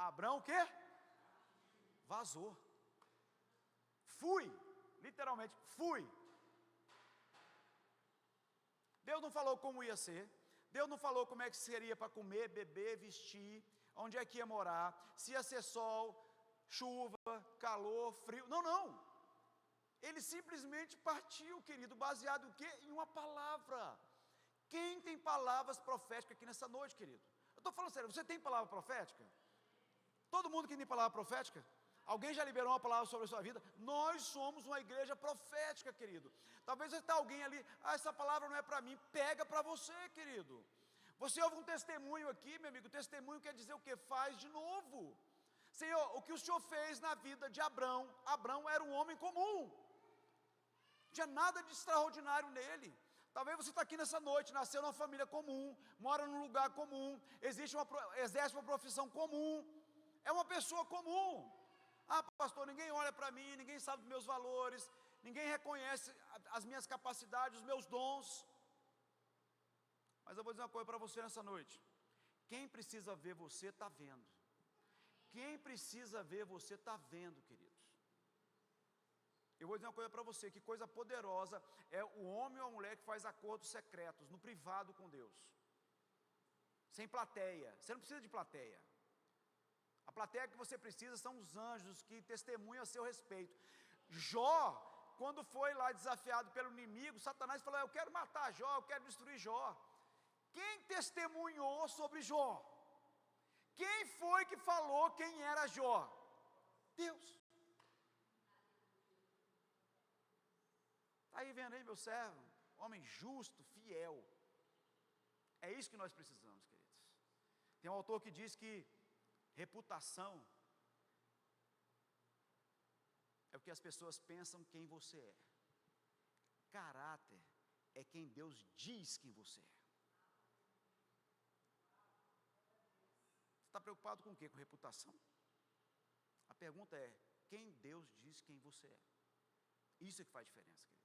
Abrão o quê? Vazou. Fui, literalmente, fui. Deus não falou como ia ser, Deus não falou como é que seria para comer, beber, vestir, onde é que ia morar, se ia ser sol, chuva, calor, frio, não. Ele simplesmente partiu, querido, baseado em quê? Em uma palavra. Quem tem palavras proféticas aqui nessa noite, querido? Eu estou falando sério, você tem palavra profética? Todo mundo que tem palavra profética? Alguém já liberou uma palavra sobre a sua vida? Nós somos uma igreja profética, querido. Talvez está alguém ali, essa palavra não é para mim, pega para você, querido. Você ouve um testemunho aqui, meu amigo, testemunho quer dizer o quê? Faz de novo. Senhor, o que o Senhor fez na vida de Abrão? Abrão era um homem comum, não tinha nada de extraordinário nele. Talvez você está aqui nessa noite, nasceu numa família comum, mora num lugar comum, exerce uma profissão comum, é uma pessoa comum. Ah, pastor, ninguém olha para mim, ninguém sabe dos meus valores, ninguém reconhece as minhas capacidades, os meus dons. Mas eu vou dizer uma coisa para você nessa noite: quem precisa ver você, está vendo. Quem precisa ver você, está vendo, queridos. Eu vou dizer uma coisa para você, que coisa poderosa é o homem ou a mulher que faz acordos secretos, no privado com Deus, sem plateia. Você não precisa de plateia. A plateia que você precisa são os anjos que testemunham a seu respeito. Jó, quando foi lá desafiado pelo inimigo, Satanás falou: eu quero matar Jó, eu quero destruir Jó. Quem testemunhou sobre Jó? Quem foi que falou quem era Jó? Deus. Está aí vendo aí, meu servo? Homem justo, fiel. É isso que nós precisamos, queridos. Tem um autor que diz que reputação é o que as pessoas pensam quem você é. Caráter é quem Deus diz quem você é. Você está preocupado com o quê? Com reputação? A pergunta é: quem Deus diz quem você é? Isso é que faz diferença, queridos.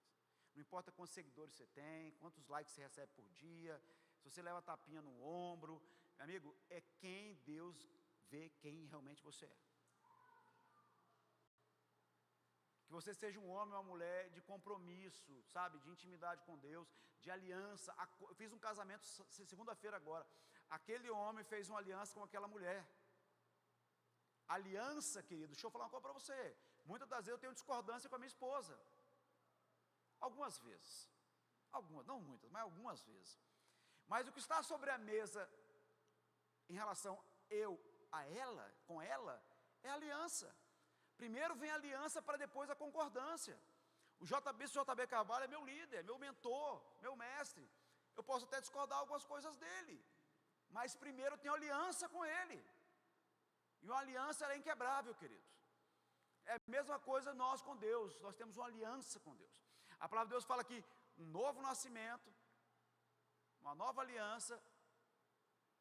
Não importa quantos seguidores você tem, quantos likes você recebe por dia, se você leva tapinha no ombro, meu amigo, é quem Deus vê quem realmente você é. Que você seja um homem ou uma mulher de compromisso, sabe, de intimidade com Deus, de aliança. Eu fiz um casamento segunda-feira agora, aquele homem fez uma aliança com aquela mulher. Aliança, querido, deixa eu falar uma coisa para você, muitas das vezes eu tenho discordância com a minha esposa, algumas vezes, não muitas, mas algumas vezes, mas o que está sobre a mesa, em relação a ela, com ela, é aliança. Primeiro vem a aliança para depois a concordância. O JB Carvalho é meu líder, meu mentor, meu mestre. Eu posso até discordar algumas coisas dele, mas primeiro eu tenho aliança com ele. E uma aliança é inquebrável, queridos. É a mesma coisa nós com Deus, nós temos uma aliança com Deus. A palavra de Deus fala que um novo nascimento, uma nova aliança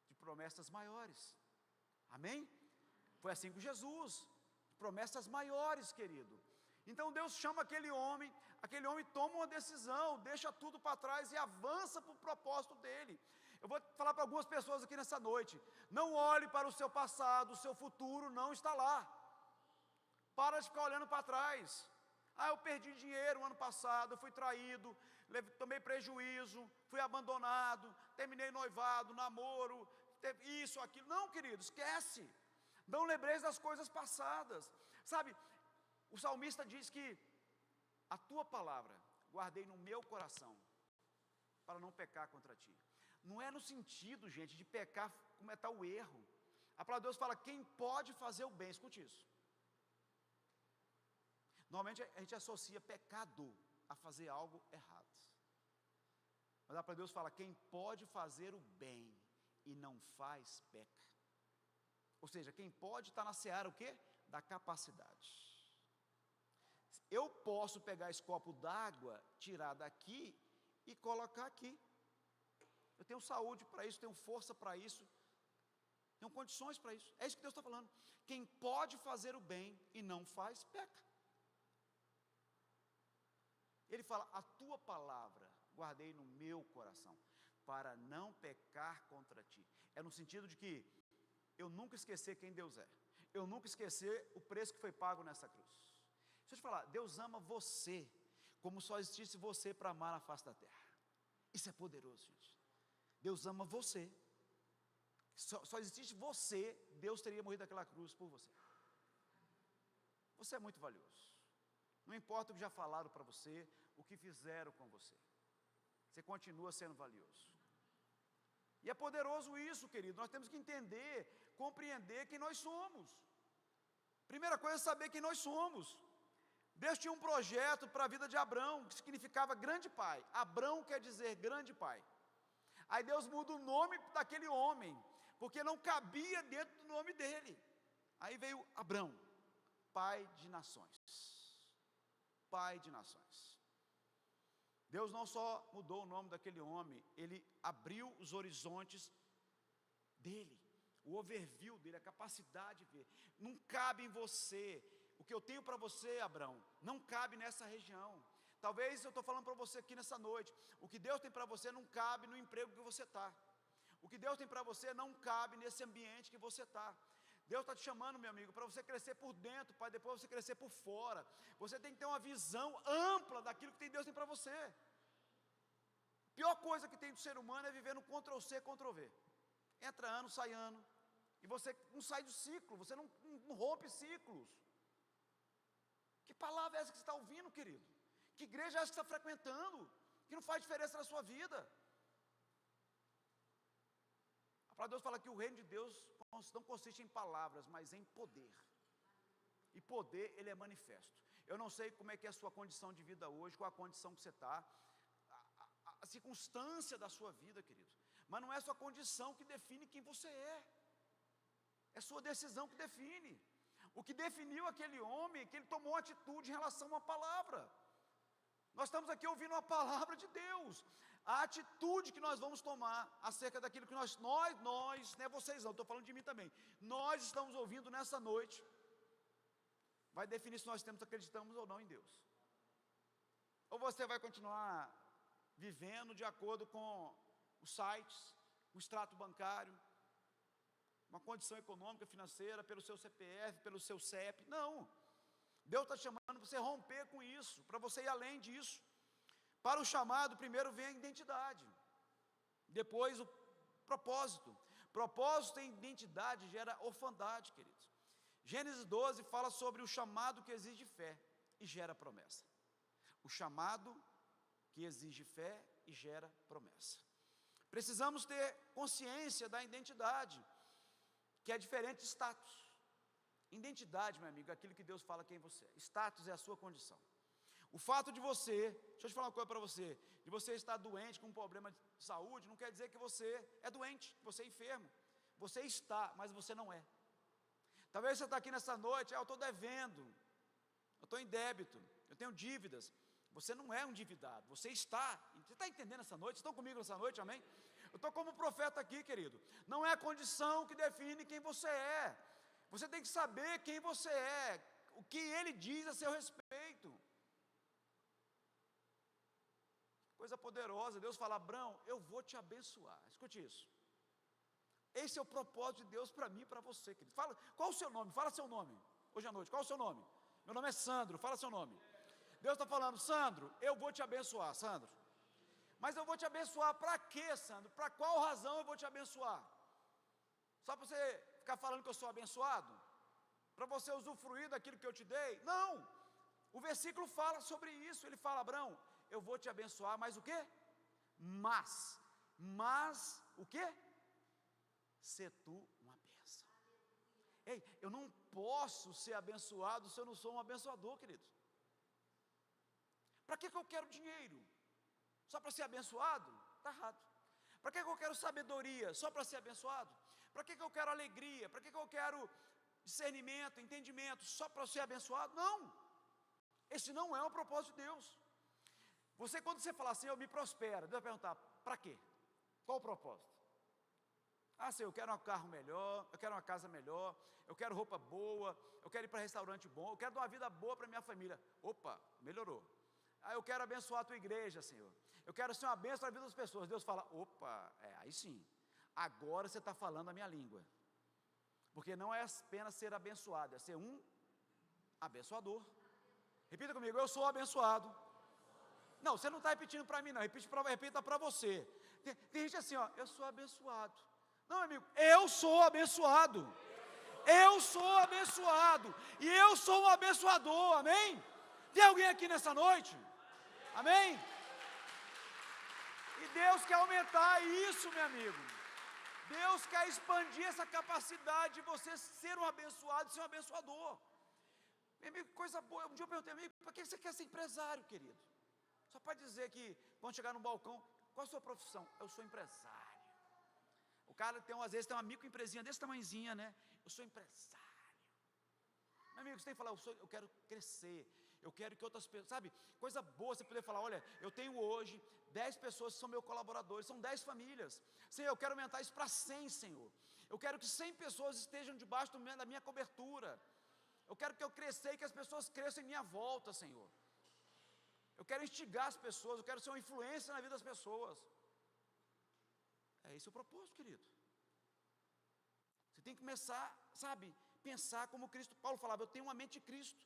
de promessas maiores. Amém? Foi assim com Jesus, promessas maiores, querido. Então Deus chama aquele homem toma uma decisão, deixa tudo para trás e avança para o propósito dele. Eu vou falar para algumas pessoas aqui nessa noite: não olhe para o seu passado, o seu futuro não está lá. Para de ficar olhando para trás. Ah, eu perdi dinheiro no ano passado, eu fui traído, tomei prejuízo, fui abandonado, terminei noivado, namoro, isso, aquilo. Não, querido, esquece. Não lembreis das coisas passadas. Sabe, o salmista diz que a tua palavra guardei no meu coração, para não pecar contra ti. Não é no sentido, gente, de pecar, cometer o erro. A palavra de Deus fala: quem pode fazer o bem, escute isso. Normalmente a gente associa pecado a fazer algo errado. Mas a palavra de Deus fala: quem pode fazer o bem e não faz, peca. Ou seja, quem pode está na seara o quê? Da capacidade. Eu posso pegar esse copo d'água, tirar daqui e colocar aqui. Eu tenho saúde para isso, tenho força para isso, tenho condições para isso. É isso que Deus está falando. Quem pode fazer o bem e não faz, peca. Ele fala: a tua palavra guardei no meu coração, para não pecar contra ti. É no sentido de que eu nunca esquecer quem Deus é, eu nunca esquecer o preço que foi pago nessa cruz. Deixa eu te falar, Deus ama você, como só existisse você para amar na face da terra. Isso é poderoso, gente. Deus ama você, só existisse você, Deus teria morrido naquela cruz por você. Você é muito valioso. Não importa o que já falaram para você, o que fizeram com você, você continua sendo valioso. E é poderoso isso, querido. Nós temos que entender, compreender quem nós somos. Primeira coisa é saber quem nós somos. Deus tinha um projeto para a vida de Abrão, que significava grande pai. Abrão quer dizer grande pai. Aí Deus muda o nome daquele homem, porque não cabia dentro do nome dele. Aí veio Abrão, pai de nações. Pai de nações. Deus não só mudou o nome daquele homem, Ele abriu os horizontes dele, o overview dele, a capacidade de ver. Não cabe em você, o que eu tenho para você, Abrão, não cabe nessa região. Talvez eu estou falando para você aqui nessa noite, o que Deus tem para você não cabe no emprego que você está. O que Deus tem para você não cabe nesse ambiente que você está. Deus está te chamando, meu amigo, para você crescer por dentro, para depois você crescer por fora. Você tem que ter uma visão ampla daquilo que Deus tem para você. A pior coisa que tem do ser humano é viver no Ctrl+C, Ctrl+V. Entra ano, sai ano, e você não sai do ciclo, você não rompe ciclos. Que palavra é essa que você está ouvindo, querido? Que igreja é essa que você está frequentando, que não faz diferença na sua vida? A palavra de Deus fala que o reino de Deus não consiste em palavras, mas em poder. E poder, ele é manifesto. Eu não sei como é que é a sua condição de vida hoje, qual a condição que você está, a circunstância da sua vida, querido. Mas não é sua condição que define quem você é sua decisão que define. O que definiu aquele homem é que ele tomou uma atitude em relação a uma palavra. Nós estamos aqui ouvindo uma palavra de Deus. A atitude que nós vamos tomar acerca daquilo que nós, não é vocês não, estou falando de mim também. Nós estamos ouvindo nessa noite, vai definir se nós acreditamos ou não em Deus. Ou você vai continuar vivendo de acordo com os sites, o extrato bancário, uma condição econômica, financeira, pelo seu CPF, pelo seu CEP. Não. Deus está chamando para você romper com isso, para você ir além disso. Para o chamado, primeiro vem a identidade, depois o propósito. Propósito e identidade gera orfandade, queridos. Gênesis 12 fala sobre o chamado que exige fé e gera promessa. O chamado que exige fé e gera promessa. Precisamos ter consciência da identidade, que é diferente de status. Identidade, meu amigo, é aquilo que Deus fala quem você é. Status é a sua condição. O fato de você, deixa eu te falar uma coisa para você, de você estar doente com um problema de saúde, não quer dizer que você é doente, que você é enfermo. Você está, mas você não é. Talvez você está aqui nessa noite, eu estou devendo, eu estou em débito, eu tenho dívidas. Você não é um endividado, você está entendendo essa noite? Vocês estão comigo nessa noite, amém? Eu estou como profeta aqui, querido. Não é a condição que define quem você é. Você tem que saber quem você é, o que Ele diz a seu respeito. Coisa poderosa, Deus fala: Abrão, eu vou te abençoar. Escute isso. Esse é o propósito de Deus para mim e para você, querido. Fala, qual o seu nome? Fala seu nome, hoje à noite, qual o seu nome? Meu nome é Sandro, fala seu nome. Deus está falando: Sandro, eu vou te abençoar, Sandro. Mas eu vou te abençoar para quê, Sandro? Para qual razão eu vou te abençoar? Só para você ficar falando que eu sou abençoado? Para você usufruir daquilo que eu te dei? Não! O versículo fala sobre isso. Ele fala: Abrão, eu vou te abençoar, mas o quê? Mas o quê? Ser tu uma bênção. Ei, eu não posso ser abençoado se eu não sou um abençoador, queridos. Para que eu quero dinheiro? Só para ser abençoado? Está errado. Para que eu quero sabedoria? Só para ser abençoado? Para que eu quero alegria? Para que eu quero discernimento, entendimento? Só para ser abençoado? Não. Esse não é o propósito de Deus. Você, quando você falar assim, eu me prospero, Deus vai perguntar, para quê? Qual o propósito? Ah, Senhor, eu quero um carro melhor, eu quero uma casa melhor, eu quero roupa boa, eu quero ir para restaurante bom, eu quero dar uma vida boa para minha família. Opa, melhorou. Ah, eu quero abençoar a tua igreja, Senhor. Eu quero ser uma bênção na vida das pessoas. Deus fala, opa, aí sim. Agora você está falando a minha língua. Porque não é apenas ser abençoado, é ser um abençoador. Repita comigo, eu sou abençoado. Não, você não está repetindo para mim não, repita para você. Tem gente assim, ó, eu sou abençoado. Não, meu amigo, eu sou abençoado. Eu sou abençoado. E eu sou um abençoador, amém? Tem alguém aqui nessa noite? Amém? E Deus quer aumentar isso, meu amigo. Deus quer expandir essa capacidade de você ser um abençoado e ser um abençoador. Meu amigo, coisa boa. Um dia eu perguntei, amigo, para que você quer ser empresário, querido? Só para dizer que, quando chegar no balcão, qual a sua profissão? Eu sou empresário. O cara às vezes tem uma microempresinha desse tamanhozinha, né? Eu sou empresário. Meu amigo, você tem que falar, eu quero crescer. Eu quero que outras pessoas, sabe? Coisa boa você poder falar, olha, eu tenho hoje 10 pessoas que são meus colaboradores, são 10 famílias. Senhor, eu quero aumentar isso para 100, Senhor. Eu quero que 100 pessoas estejam debaixo da minha cobertura. Eu quero que eu cresça e que as pessoas cresçam em minha volta, Senhor. Eu quero instigar as pessoas, eu quero ser uma influência na vida das pessoas. É esse o propósito, querido. Você tem que começar, sabe, pensar como Cristo. Paulo falava, eu tenho uma mente de Cristo.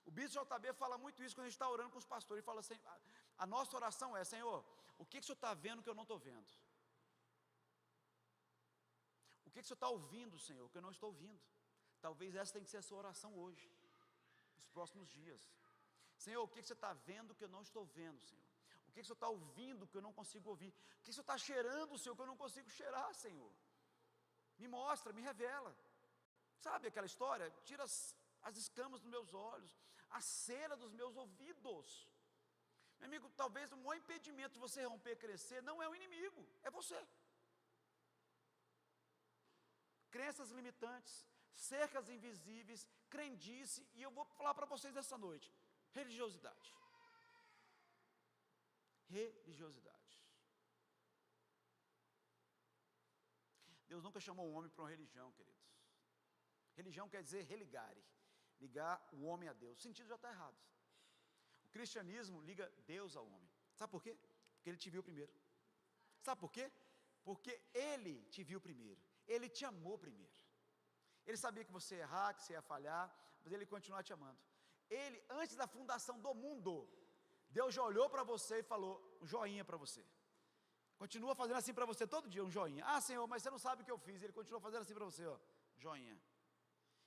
O bispo JB fala muito isso quando a gente está orando com os pastores. Ele fala assim, a nossa oração é, Senhor, o que o Senhor está vendo que eu não estou vendo? O que o Senhor está ouvindo, Senhor, que eu não estou ouvindo? Talvez essa tenha que ser a sua oração hoje, nos próximos dias. Senhor, o que você está vendo que eu não estou vendo, Senhor? O que você está ouvindo que eu não consigo ouvir? O que você está cheirando, Senhor, que eu não consigo cheirar, Senhor? Me mostra, me revela. Sabe aquela história? Tira as escamas dos meus olhos, a cera dos meus ouvidos. Meu amigo, talvez o maior impedimento de você romper e crescer não é o inimigo, é você. Crenças limitantes, cercas invisíveis, crendice, e eu vou falar para vocês essa noite, religiosidade. Religiosidade. Deus nunca chamou um homem para uma religião, queridos. Religião quer dizer religare, ligar o homem a Deus. O sentido já está errado. O cristianismo liga Deus ao homem. Sabe por quê? Porque Ele te viu primeiro. Sabe por quê? Porque Ele te viu primeiro. Ele te amou primeiro. Ele sabia que você ia errar, que você ia falhar, mas Ele continua te amando. Ele, antes da fundação do mundo, Deus já olhou para você e falou, um joinha para você. Continua fazendo assim para você todo dia, um joinha. Ah, Senhor, mas você não sabe o que eu fiz. Ele continua fazendo assim para você, ó, joinha.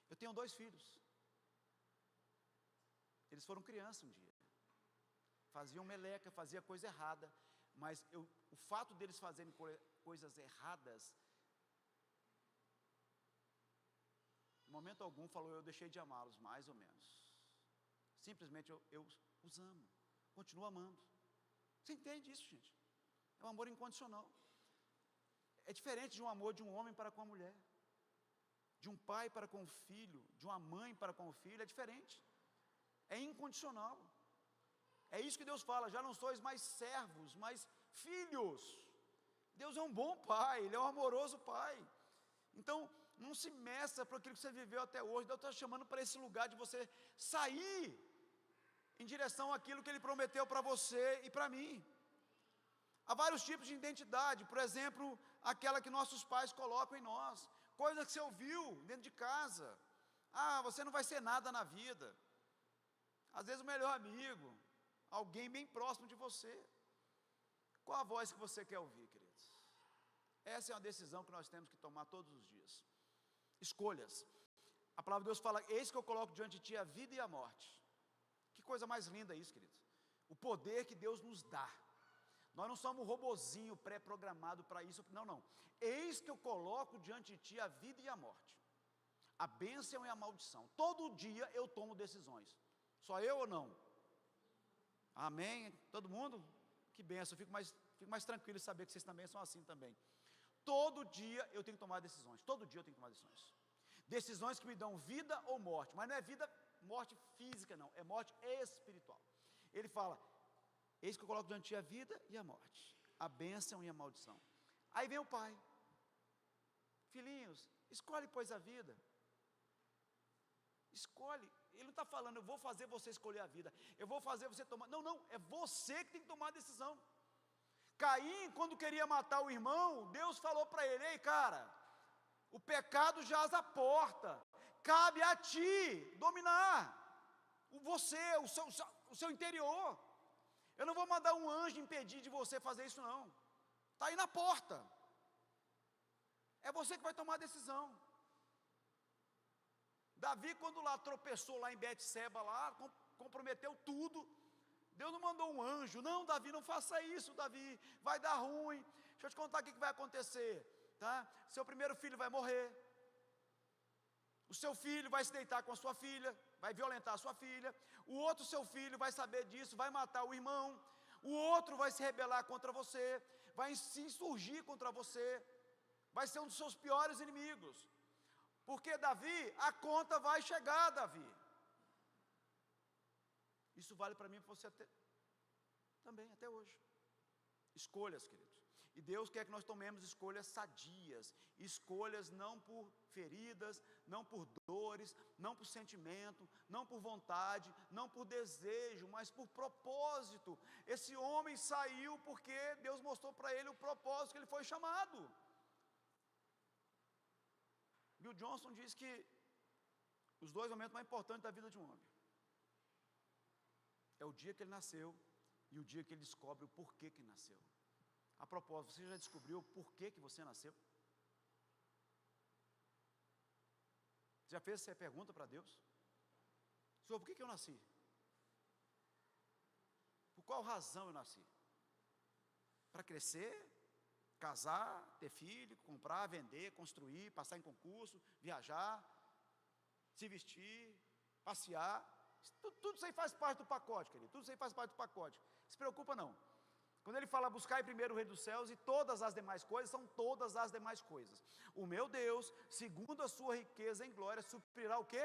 Eu tenho 2 filhos. Eles foram criança um dia. Faziam meleca, faziam coisa errada. Mas o fato deles fazerem coisas erradas, em momento algum falou, eu deixei de amá-los, mais ou menos. Simplesmente eu os amo. Continuo amando. Você entende isso, gente? É um amor incondicional. É diferente de um amor de um homem para com a mulher. De um pai para com o filho, de uma mãe para com o filho, é diferente. É incondicional. É isso que Deus fala, já não sois mais servos, mas filhos. Deus é um bom pai, Ele é um amoroso pai. Então, não se meça por aquilo que você viveu até hoje. Deus está chamando para esse lugar de você sair em direção àquilo que Ele prometeu para você e para mim. Há vários tipos de identidade, por exemplo, aquela que nossos pais colocam em nós, coisa que você ouviu dentro de casa. Ah, você não vai ser nada na vida. Às vezes o melhor amigo, alguém bem próximo de você. Qual a voz que você quer ouvir, queridos? Essa é uma decisão que nós temos que tomar todos os dias. Escolhas. A palavra de Deus fala, eis que eu coloco diante de ti a vida e a morte. Que coisa mais linda isso, queridos. O poder que Deus nos dá. Nós não somos um robozinho pré-programado para isso, não. Eis que eu coloco diante de ti a vida e a morte, a bênção e a maldição. Todo dia eu tomo decisões. Só eu ou não? Amém? Todo mundo? Que benção, eu fico mais tranquilo de saber que vocês também são assim também. Todo dia eu tenho que tomar decisões, todo dia eu tenho que tomar decisões. Decisões que me dão vida ou morte, mas não é vida, morte física não, é morte espiritual. Ele fala, eis que eu coloco diante de ti a vida e a morte, a bênção e a maldição. Aí vem o pai, filhinhos, escolhe pois a vida, escolhe. Ele não está falando, eu vou fazer você escolher a vida, eu vou fazer você tomar, não, é você que tem que tomar a decisão. Caim, quando queria matar o irmão, Deus falou para ele, ei cara, o pecado jaz à porta, cabe a ti dominar, você, o seu interior, eu não vou mandar um anjo impedir de você fazer isso não, está aí na porta, é você que vai tomar a decisão. Davi, quando lá tropeçou lá em Betseba, lá, comprometeu tudo, Deus não mandou um anjo, não Davi, não faça isso Davi, vai dar ruim, deixa eu te contar o que vai acontecer, tá? Seu primeiro filho vai morrer, o seu filho vai se deitar com a sua filha, vai violentar a sua filha, o outro seu filho vai saber disso, vai matar o irmão, o outro vai se rebelar contra você, vai se insurgir contra você, vai ser um dos seus piores inimigos, porque Davi, a conta vai chegar Davi, isso vale para mim e para você também, até hoje, escolhas queridos, e Deus quer que nós tomemos escolhas sadias, escolhas não por feridas, não por dores, não por sentimento, não por vontade, não por desejo, mas por propósito. Esse homem saiu porque Deus mostrou para ele o propósito que ele foi chamado. Bill Johnson diz que os 2 momentos mais importantes da vida de um homem é o dia que ele nasceu e o dia que ele descobre o porquê que ele nasceu. A propósito, você já descobriu o porquê que você nasceu? Você já fez essa pergunta para Deus? Senhor, por que eu nasci? Por qual razão eu nasci? Para crescer, casar, ter filho, comprar, vender, construir, passar em concurso, viajar, se vestir, passear. Tudo isso aí faz parte do pacote, querido. Tudo isso aí faz parte do pacote. Não se preocupa não. Quando ele fala buscar primeiro o reino dos céus e todas as demais coisas, são todas as demais coisas. O meu Deus, segundo a sua riqueza em glória, suprirá o quê?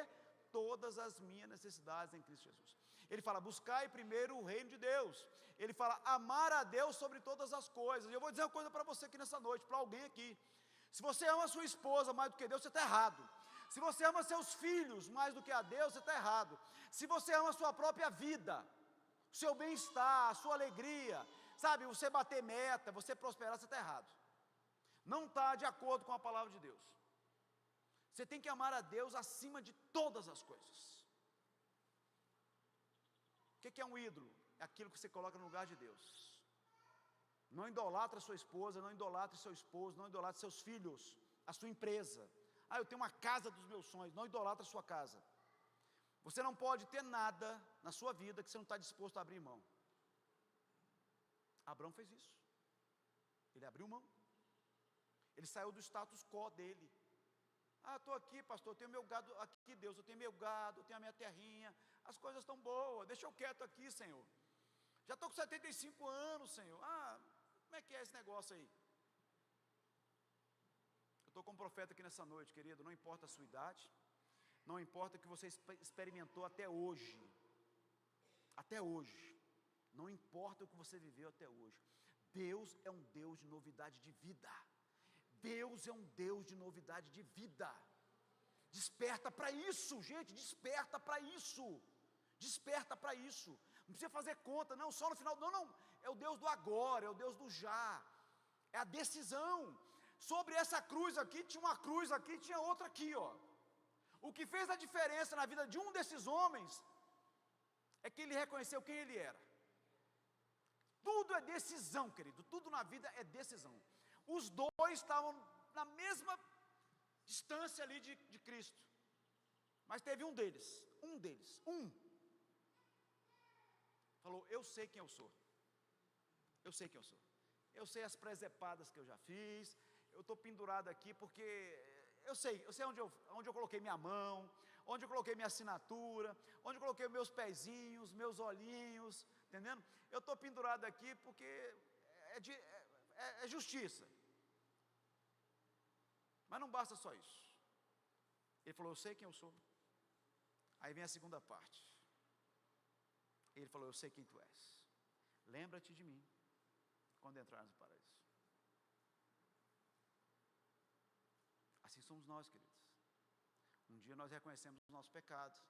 Todas as minhas necessidades em Cristo Jesus. Ele fala, buscai primeiro o reino de Deus. Ele fala, amar a Deus sobre todas as coisas. E eu vou dizer uma coisa para você aqui nessa noite, para alguém aqui. Se você ama a sua esposa mais do que Deus, você está errado. Se você ama seus filhos mais do que a Deus, você está errado. Se você ama a sua própria vida, o seu bem-estar, a sua alegria, sabe, você bater meta, você prosperar, você está errado. Não está de acordo com a palavra de Deus. Você tem que amar a Deus acima de todas as coisas. O que é um ídolo? É aquilo que você coloca no lugar de Deus. Não idolatra sua esposa, não idolatre seu esposo, não idolatre seus filhos, a sua empresa. Ah, eu tenho uma casa dos meus sonhos, não idolatra a sua casa. Você não pode ter nada na sua vida que você não está disposto a abrir mão. Abraão fez isso. Ele abriu mão. Ele saiu do status quo dele. Ah, estou aqui, pastor, eu tenho meu gado aqui, Deus, eu tenho meu gado, eu tenho a minha terrinha, as coisas estão boas, deixa eu quieto aqui, Senhor. Já estou com 75 anos, Senhor. Ah, como é que é esse negócio aí? Eu estou como profeta aqui nessa noite, querido, não importa a sua idade, não importa o que você experimentou até hoje, não importa o que você viveu até hoje, Deus é um Deus de novidade de vida. Deus é um Deus de novidade de vida. Desperta para isso, gente, desperta para isso. Desperta para isso. Não precisa fazer conta, não, só no final, não, é o Deus do agora, é o Deus do já. É a decisão. Sobre essa cruz aqui, tinha uma cruz aqui, tinha outra aqui, ó. O que fez a diferença na vida de um desses homens é que ele reconheceu quem ele era. Tudo é decisão, querido, tudo na vida é decisão. Os dois estavam na mesma distância ali de Cristo, mas teve um deles, falou, eu sei quem eu sou, eu sei as presepadas que eu já fiz, eu estou pendurado aqui porque eu sei onde eu coloquei minha mão, onde eu coloquei minha assinatura, onde eu coloquei meus pezinhos, meus olhinhos, entendendo? Eu estou pendurado aqui porque é justiça. Mas não basta só isso. Ele falou, eu sei quem eu sou. Aí vem a segunda parte. Ele falou, eu sei quem tu és. Lembra-te de mim quando entrares no paraíso. Assim somos nós, queridos. Um dia nós reconhecemos os nossos pecados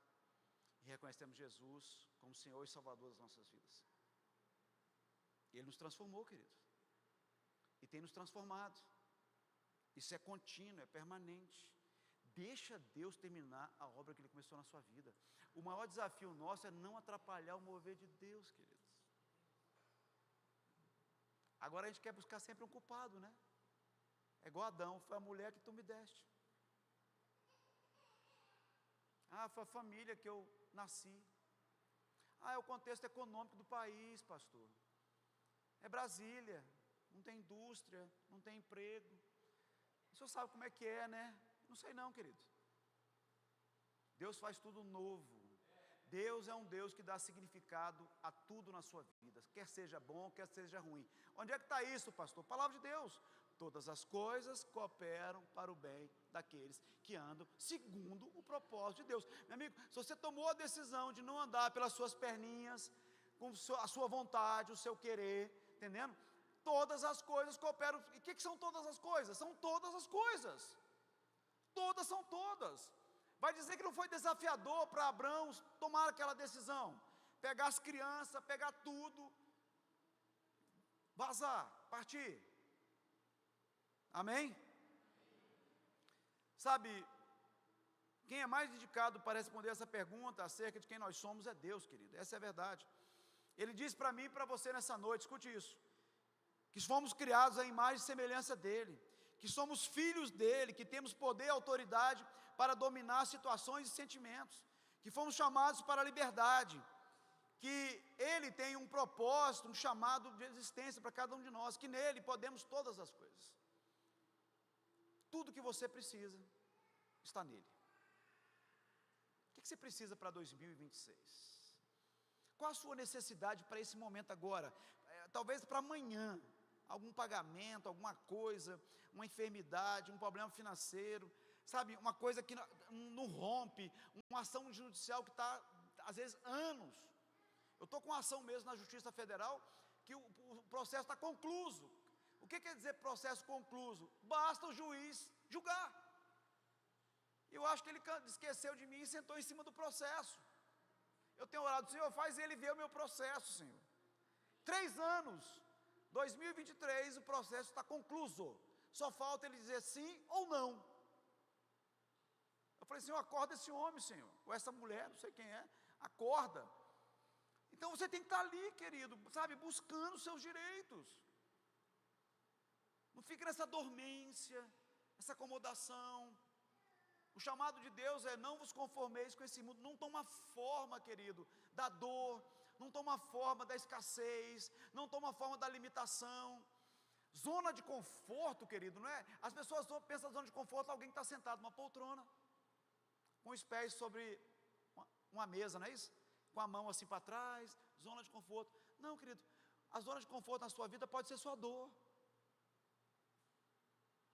e reconhecemos Jesus como Senhor e Salvador das nossas vidas. Ele nos transformou, queridos, e tem nos transformado. Isso é contínuo, é permanente. Deixa Deus terminar a obra que Ele começou na sua vida. O maior desafio nosso é não atrapalhar o mover de Deus, queridos. Agora a gente quer buscar sempre um culpado, né? É igual Adão, foi a mulher que tu me deste. Ah, foi a família que eu nasci. Ah, é o contexto econômico do país, pastor. É Brasília, não tem indústria, não tem emprego. O senhor sabe como é que é, né? Não sei não, querido. Deus faz tudo novo. Deus é um Deus que dá significado a tudo na sua vida, quer seja bom, quer seja ruim. Onde é que está isso, pastor? Palavra de Deus. Todas as coisas cooperam para o bem daqueles que andam segundo o propósito de Deus. Meu amigo, se você tomou a decisão de não andar pelas suas perninhas, com a sua vontade, o seu querer, entendendo? Todas as coisas cooperam. E o que são todas as coisas? São todas as coisas. Todas são todas. Vai dizer que não foi desafiador para Abraão tomar aquela decisão? Pegar as crianças, pegar tudo, vazar, partir. Amém? Sabe, quem é mais dedicado para responder essa pergunta acerca de quem nós somos é Deus, querido. Essa é a verdade. Ele diz para mim e para você nessa noite, escute isso, que fomos criados à imagem e semelhança dEle, que somos filhos dEle, que temos poder e autoridade para dominar situações e sentimentos, que fomos chamados para a liberdade, que Ele tem um propósito, um chamado de existência para cada um de nós, que nele podemos todas as coisas. Tudo que você precisa está nele. O que você precisa para 2026? Qual a sua necessidade para esse momento agora? Talvez para amanhã, algum pagamento, alguma coisa, uma enfermidade, um problema financeiro, sabe, uma coisa que não rompe, uma ação judicial que está, às vezes, anos. Eu estou com uma ação mesmo na Justiça Federal, que o processo está concluso. O que quer dizer processo concluso? Basta o juiz julgar. Eu acho que ele esqueceu de mim e sentou em cima do processo. Eu tenho orado, Senhor, faz ele ver o meu processo, Senhor. 3 anos, 2023, o processo está concluso. Só falta ele dizer sim ou não. Eu falei, Senhor, acorda esse homem, Senhor, ou essa mulher, não sei quem é, acorda. Então você tem que estar ali, querido, sabe, buscando os seus direitos. Não fique nessa dormência, essa acomodação. O chamado de Deus é: não vos conformeis com esse mundo. Não toma forma, querido, da dor, não toma forma da escassez, não toma forma da limitação. Zona de conforto, querido, não é? As pessoas pensam na zona de conforto, alguém que está sentado numa poltrona, com os pés sobre uma mesa, não é isso? Com a mão assim para trás, zona de conforto. Não, querido, a zona de conforto na sua vida pode ser sua dor.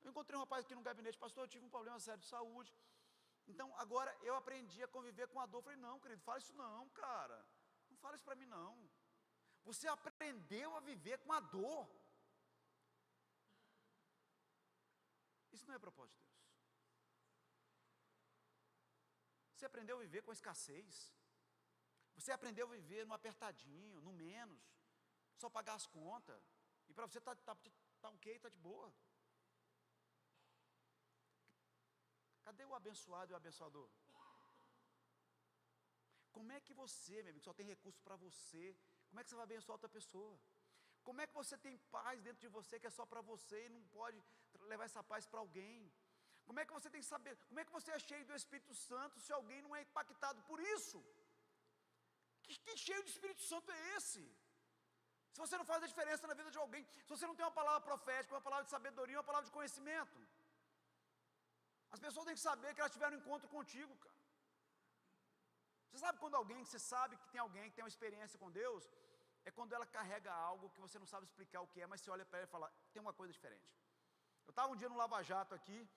Eu encontrei um rapaz aqui no gabinete, pastor, eu tive um problema sério de saúde, então agora eu aprendi a conviver com a dor. Eu falei, não, querido, fala isso não, cara, não fala isso para mim não. Você aprendeu a viver com a dor. Isso não é propósito de Deus. Você aprendeu a viver com a escassez, você aprendeu a viver no apertadinho, no menos, só pagar as contas, e para você tá ok, está de boa. Cadê o abençoado e o abençoador? Como é que você, meu amigo, só tem recurso para você, como é que você vai abençoar outra pessoa? Como é que você tem paz dentro de você que é só para você e não pode levar essa paz para alguém? Como é que você tem que saber, como é que você é cheio do Espírito Santo se alguém não é impactado por isso? Que cheio de Espírito Santo é esse? Se você não faz a diferença na vida de alguém, se você não tem uma palavra profética, uma palavra de sabedoria, uma palavra de conhecimento, as pessoas têm que saber que elas tiveram um encontro contigo, cara. Você sabe quando alguém, que você sabe que tem alguém que tem uma experiência com Deus, é quando ela carrega algo que você não sabe explicar o que é, mas você olha para ela e fala, tem uma coisa diferente. Eu estava um dia no Lava Jato aqui,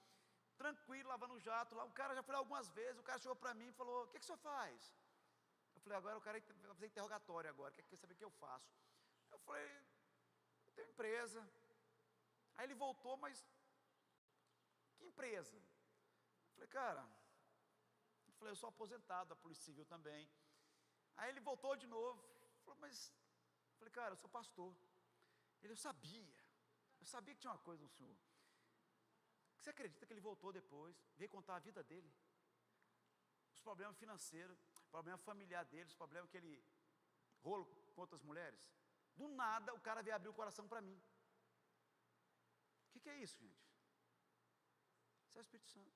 tranquilo, lavando o jato lá, o cara, já foi lá algumas vezes, o cara chegou para mim e falou, o que o senhor faz? Eu falei, agora o cara vai fazer interrogatório agora, quer saber o que eu faço? Eu falei, eu tenho empresa. Aí ele voltou, mas que empresa? Eu falei, cara, eu sou aposentado da Polícia Civil também. Aí ele voltou de novo, falou, mas, eu falei, cara, eu sou pastor. Ele, eu sabia que tinha uma coisa no senhor. Você acredita que ele voltou depois, veio contar a vida dele? Os problemas financeiros, problema familiar dele, os problemas que ele rolo com outras mulheres. Do nada, o cara veio abrir o coração para mim. O que é isso, gente? Isso é o Espírito Santo.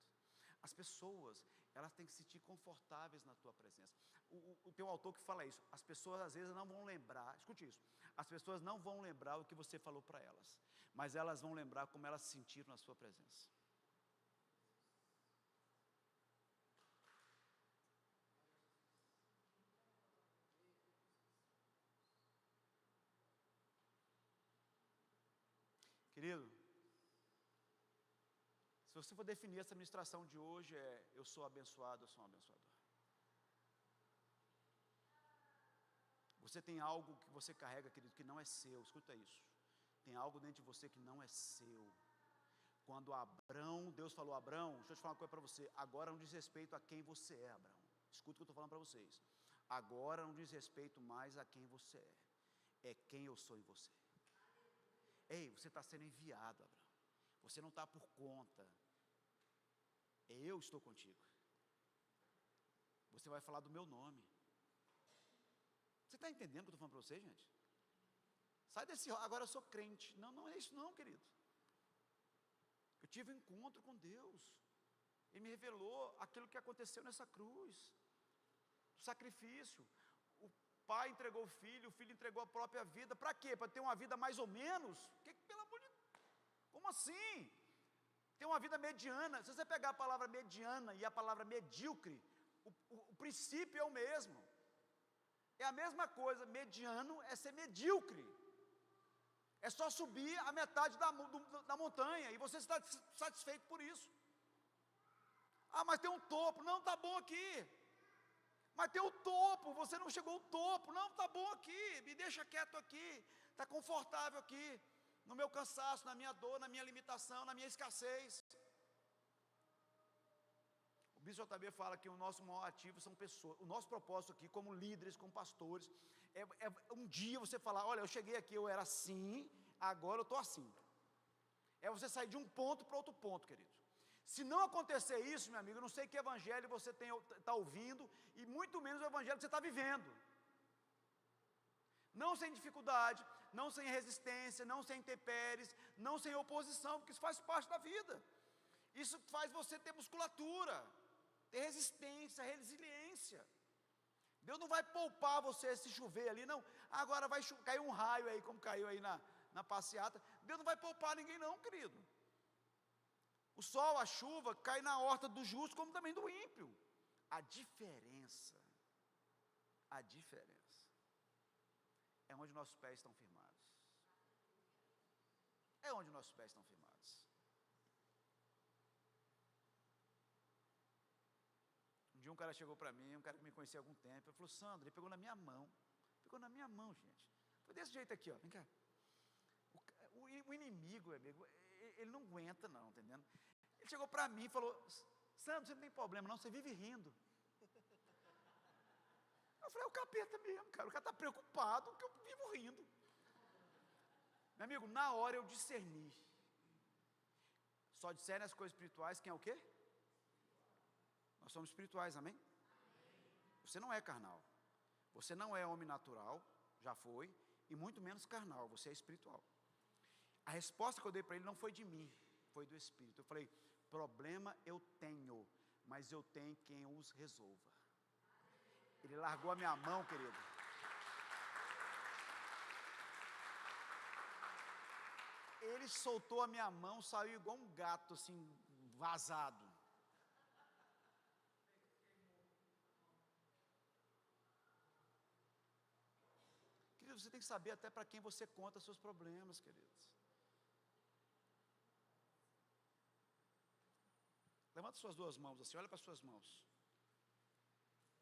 As pessoas, elas têm que se sentir confortáveis na tua presença. Tem um autor que fala isso. As pessoas às vezes não vão lembrar, escute isso. As pessoas não vão lembrar o que você falou para elas, mas elas vão lembrar como elas se sentiram na sua presença. Querido, se você for definir essa ministração de hoje, eu sou abençoado, eu sou um abençoador. Você tem algo que você carrega, querido, que não é seu, escuta isso. Tem algo dentro de você que não é seu. Quando Abrão, Deus falou, Abrão, deixa eu te falar uma coisa para você, agora não diz respeito a quem você é, Abrão. Escuta o que eu estou falando para vocês. Agora não diz respeito mais a quem você é quem eu sou em você. Ei, você está sendo enviado, Abraão. Você não está por conta. Eu estou contigo. Você vai falar do meu nome. Você está entendendo o que eu estou falando para você, gente? Sai desse, agora eu sou crente. Não, não é isso não, querido. Eu tive um encontro com Deus. Ele me revelou aquilo que aconteceu nessa cruz. O sacrifício. O pai entregou o filho entregou a própria vida. Para quê? Para ter uma vida mais ou menos? Pelo amor de Deus. Como assim? Ter uma vida mediana. Se você pegar a palavra mediana e a palavra medíocre, o princípio é o mesmo. É a mesma coisa. Mediano é ser medíocre. É só subir a metade da montanha e você está satisfeito por isso. Ah, mas tem um topo. Não, está bom aqui. Mas tem o topo, você não chegou ao topo. Não, está bom aqui, me deixa quieto aqui. Está confortável aqui, no meu cansaço, na minha dor, na minha limitação, na minha escassez. O Bispo JB fala que o nosso maior ativo são pessoas. O nosso propósito aqui, como líderes, como pastores, é um dia você falar, olha, eu cheguei aqui, eu era assim, agora eu estou assim. É você sair de um ponto para outro ponto, querido. Se não acontecer isso, meu amigo, eu não sei que evangelho você está ouvindo, e muito menos o evangelho que você está vivendo. Não sem dificuldade, não sem resistência, não sem intempéries, não sem oposição, porque isso faz parte da vida. Isso faz você ter musculatura, ter resistência, resiliência. Deus não vai poupar você se chover ali, não. Agora vai cair um raio aí, como caiu aí na passeata. Deus não vai poupar ninguém não, querido. O sol, a chuva, cai na horta do justo, como também do ímpio. A diferença é onde nossos pés estão firmados. É onde nossos pés estão firmados. Um dia um cara chegou para mim, um cara que me conhecia há algum tempo, ele falou, Sandro, ele pegou na minha mão, gente. Foi desse jeito aqui, ó, vem cá. O inimigo, amigo, ele não aguenta não, entendendo? Ele chegou para mim e falou, Sandro, você não tem problema não, você vive rindo. Eu falei, é o capeta mesmo, cara, o cara está preocupado que eu vivo rindo. Meu amigo, na hora eu discerni. Só discernem as coisas espirituais, quem é o quê? Nós somos espirituais, amém? Você não é carnal. Você não é homem natural, já foi, e muito menos carnal, você é espiritual. A resposta que eu dei para ele não foi de mim, foi do Espírito. Eu falei, problema eu tenho, mas eu tenho quem os resolva. Ele largou a minha mão, querido. Ele soltou a minha mão, saiu igual um gato, assim, vazado. Querido, você tem que saber até para quem você conta seus problemas, queridos. Levanta suas duas mãos assim, olha para suas mãos.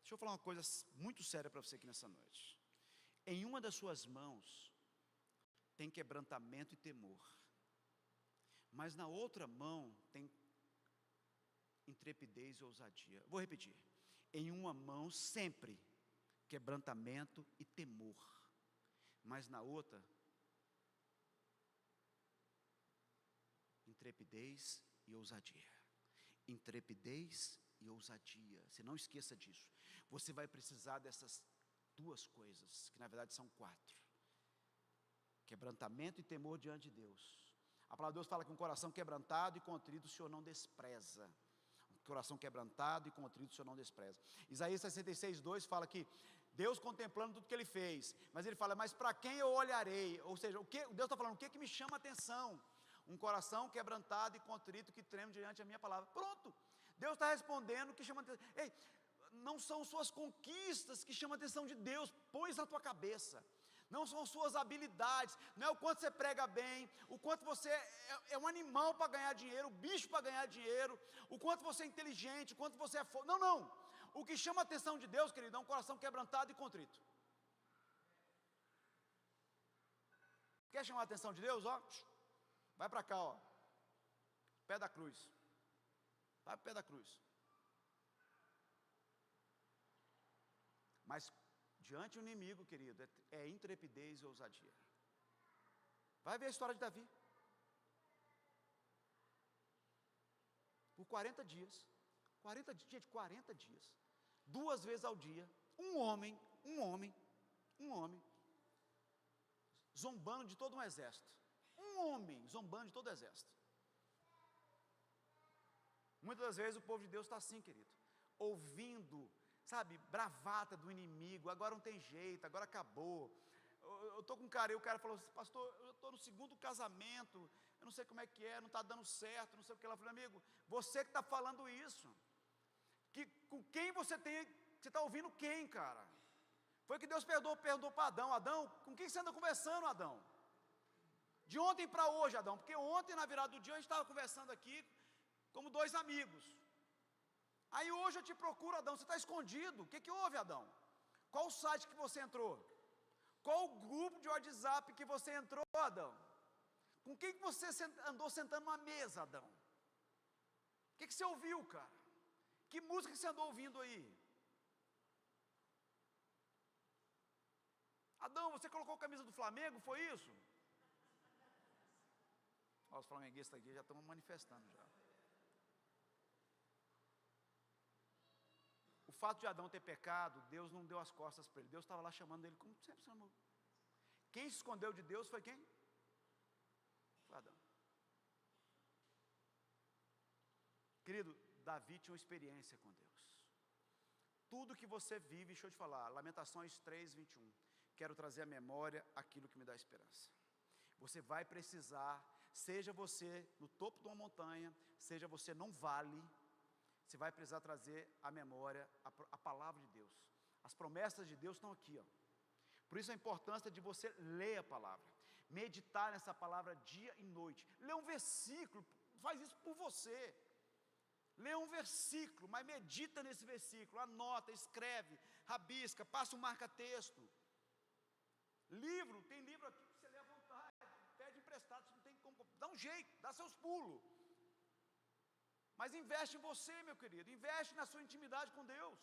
Deixa eu falar uma coisa muito séria para você aqui nessa noite. Em uma das suas mãos tem quebrantamento e temor, mas na outra mão tem intrepidez e ousadia. Vou repetir. Em uma mão sempre quebrantamento e temor, mas na outra intrepidez e ousadia. Intrepidez e ousadia. Você não esqueça disso. Você vai precisar dessas duas coisas, que na verdade são 4. Quebrantamento e temor diante de Deus. A palavra de Deus fala que um coração quebrantado e contrito o Senhor não despreza. Um coração quebrantado e contrito o Senhor não despreza. Isaías 66:2 fala que Deus contemplando tudo que Ele fez, mas Ele fala, mas para quem eu olharei? Ou seja, Deus está falando, o que me chama a atenção? Um coração quebrantado e contrito que treme diante da minha palavra. Pronto, Deus está respondendo o que chama a atenção. Ei, não são suas conquistas que chamam a atenção de Deus, põe isso na tua cabeça. Não são suas habilidades, não é o quanto você prega bem, o quanto você é um animal para ganhar dinheiro, um bicho para ganhar dinheiro, o quanto você é inteligente, o quanto você é forte. Não, não. O que chama a atenção de Deus, querido, é um coração quebrantado e contrito. Quer chamar a atenção de Deus? Ó, vai para cá, ó. Pé da cruz. Vai para o pé da cruz. Mas diante do inimigo, querido, é intrepidez e ousadia. Vai ver a história de Davi. Por 40 dias, 40 dias, 2 vezes ao dia, um homem, zombando de todo um exército. Um homem zombando de todo o exército. Muitas das vezes o povo de Deus está assim, querido, ouvindo, sabe, bravata do inimigo, agora não tem jeito, agora acabou. Eu estou com um cara, e o cara falou assim, pastor, eu estou no 2º casamento, eu não sei como é que é, não está dando certo, não sei o que. Ela falou, amigo, você que está falando isso, com quem você está ouvindo quem, cara? Foi que Deus perguntou para Adão, com quem você anda conversando, Adão? De ontem para hoje, Adão, porque ontem na virada do dia a gente estava conversando aqui, como 2 amigos. Aí hoje eu te procuro, Adão, você está escondido. O que houve, Adão? Qual o site que você entrou? Qual o grupo de WhatsApp que você entrou, Adão? Com quem que você andou sentando numa mesa, Adão? O que você ouviu, cara? Que música que você andou ouvindo aí? Adão, você colocou a camisa do Flamengo, foi isso? Ó, os flamenguistas aqui já estão manifestando já. O fato de Adão ter pecado, Deus não deu as costas para ele. Deus estava lá chamando ele como sempre chamou. Quem se escondeu de Deus foi quem? Foi Adão. Querido, Davi tinha uma experiência com Deus. Tudo que você vive, deixa eu te falar, Lamentações 3:21. Quero trazer à memória aquilo que me dá esperança. Você vai precisar, seja você no topo de uma montanha, seja você num vale, você vai precisar trazer à memória a palavra de Deus. As promessas de Deus estão aqui, ó. Por isso a importância de você ler a palavra, meditar nessa palavra dia e noite. Lê um versículo, faz isso por você. Lê um versículo, mas medita nesse versículo, anota, escreve, rabisca, passa um marca-texto. Livro, tem livro aqui que você lê à vontade, pede emprestado, você não tem como, dá um jeito, dá seus pulos. Mas investe em você, meu querido, investe na sua intimidade com Deus.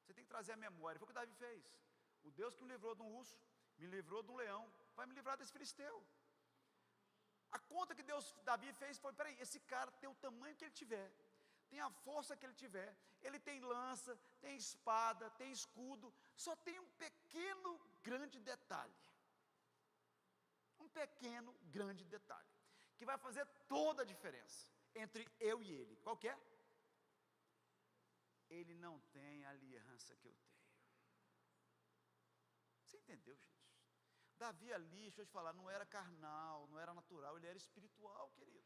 Você tem que trazer a memória, foi o que Davi fez. O Deus que me livrou de um urso, me livrou de um leão, vai me livrar desse filisteu. A conta que Davi fez foi, peraí, esse cara tem o tamanho que ele tiver, tem a força que ele tiver, ele tem lança, tem espada, tem escudo, só tem um pequeno, grande detalhe. Um pequeno, grande detalhe, que vai fazer toda a diferença entre eu e ele. Qual que é? Ele não tem a aliança que eu tenho. Você entendeu, gente? Davi ali, deixa eu te falar, não era carnal, não era natural, ele era espiritual, querido.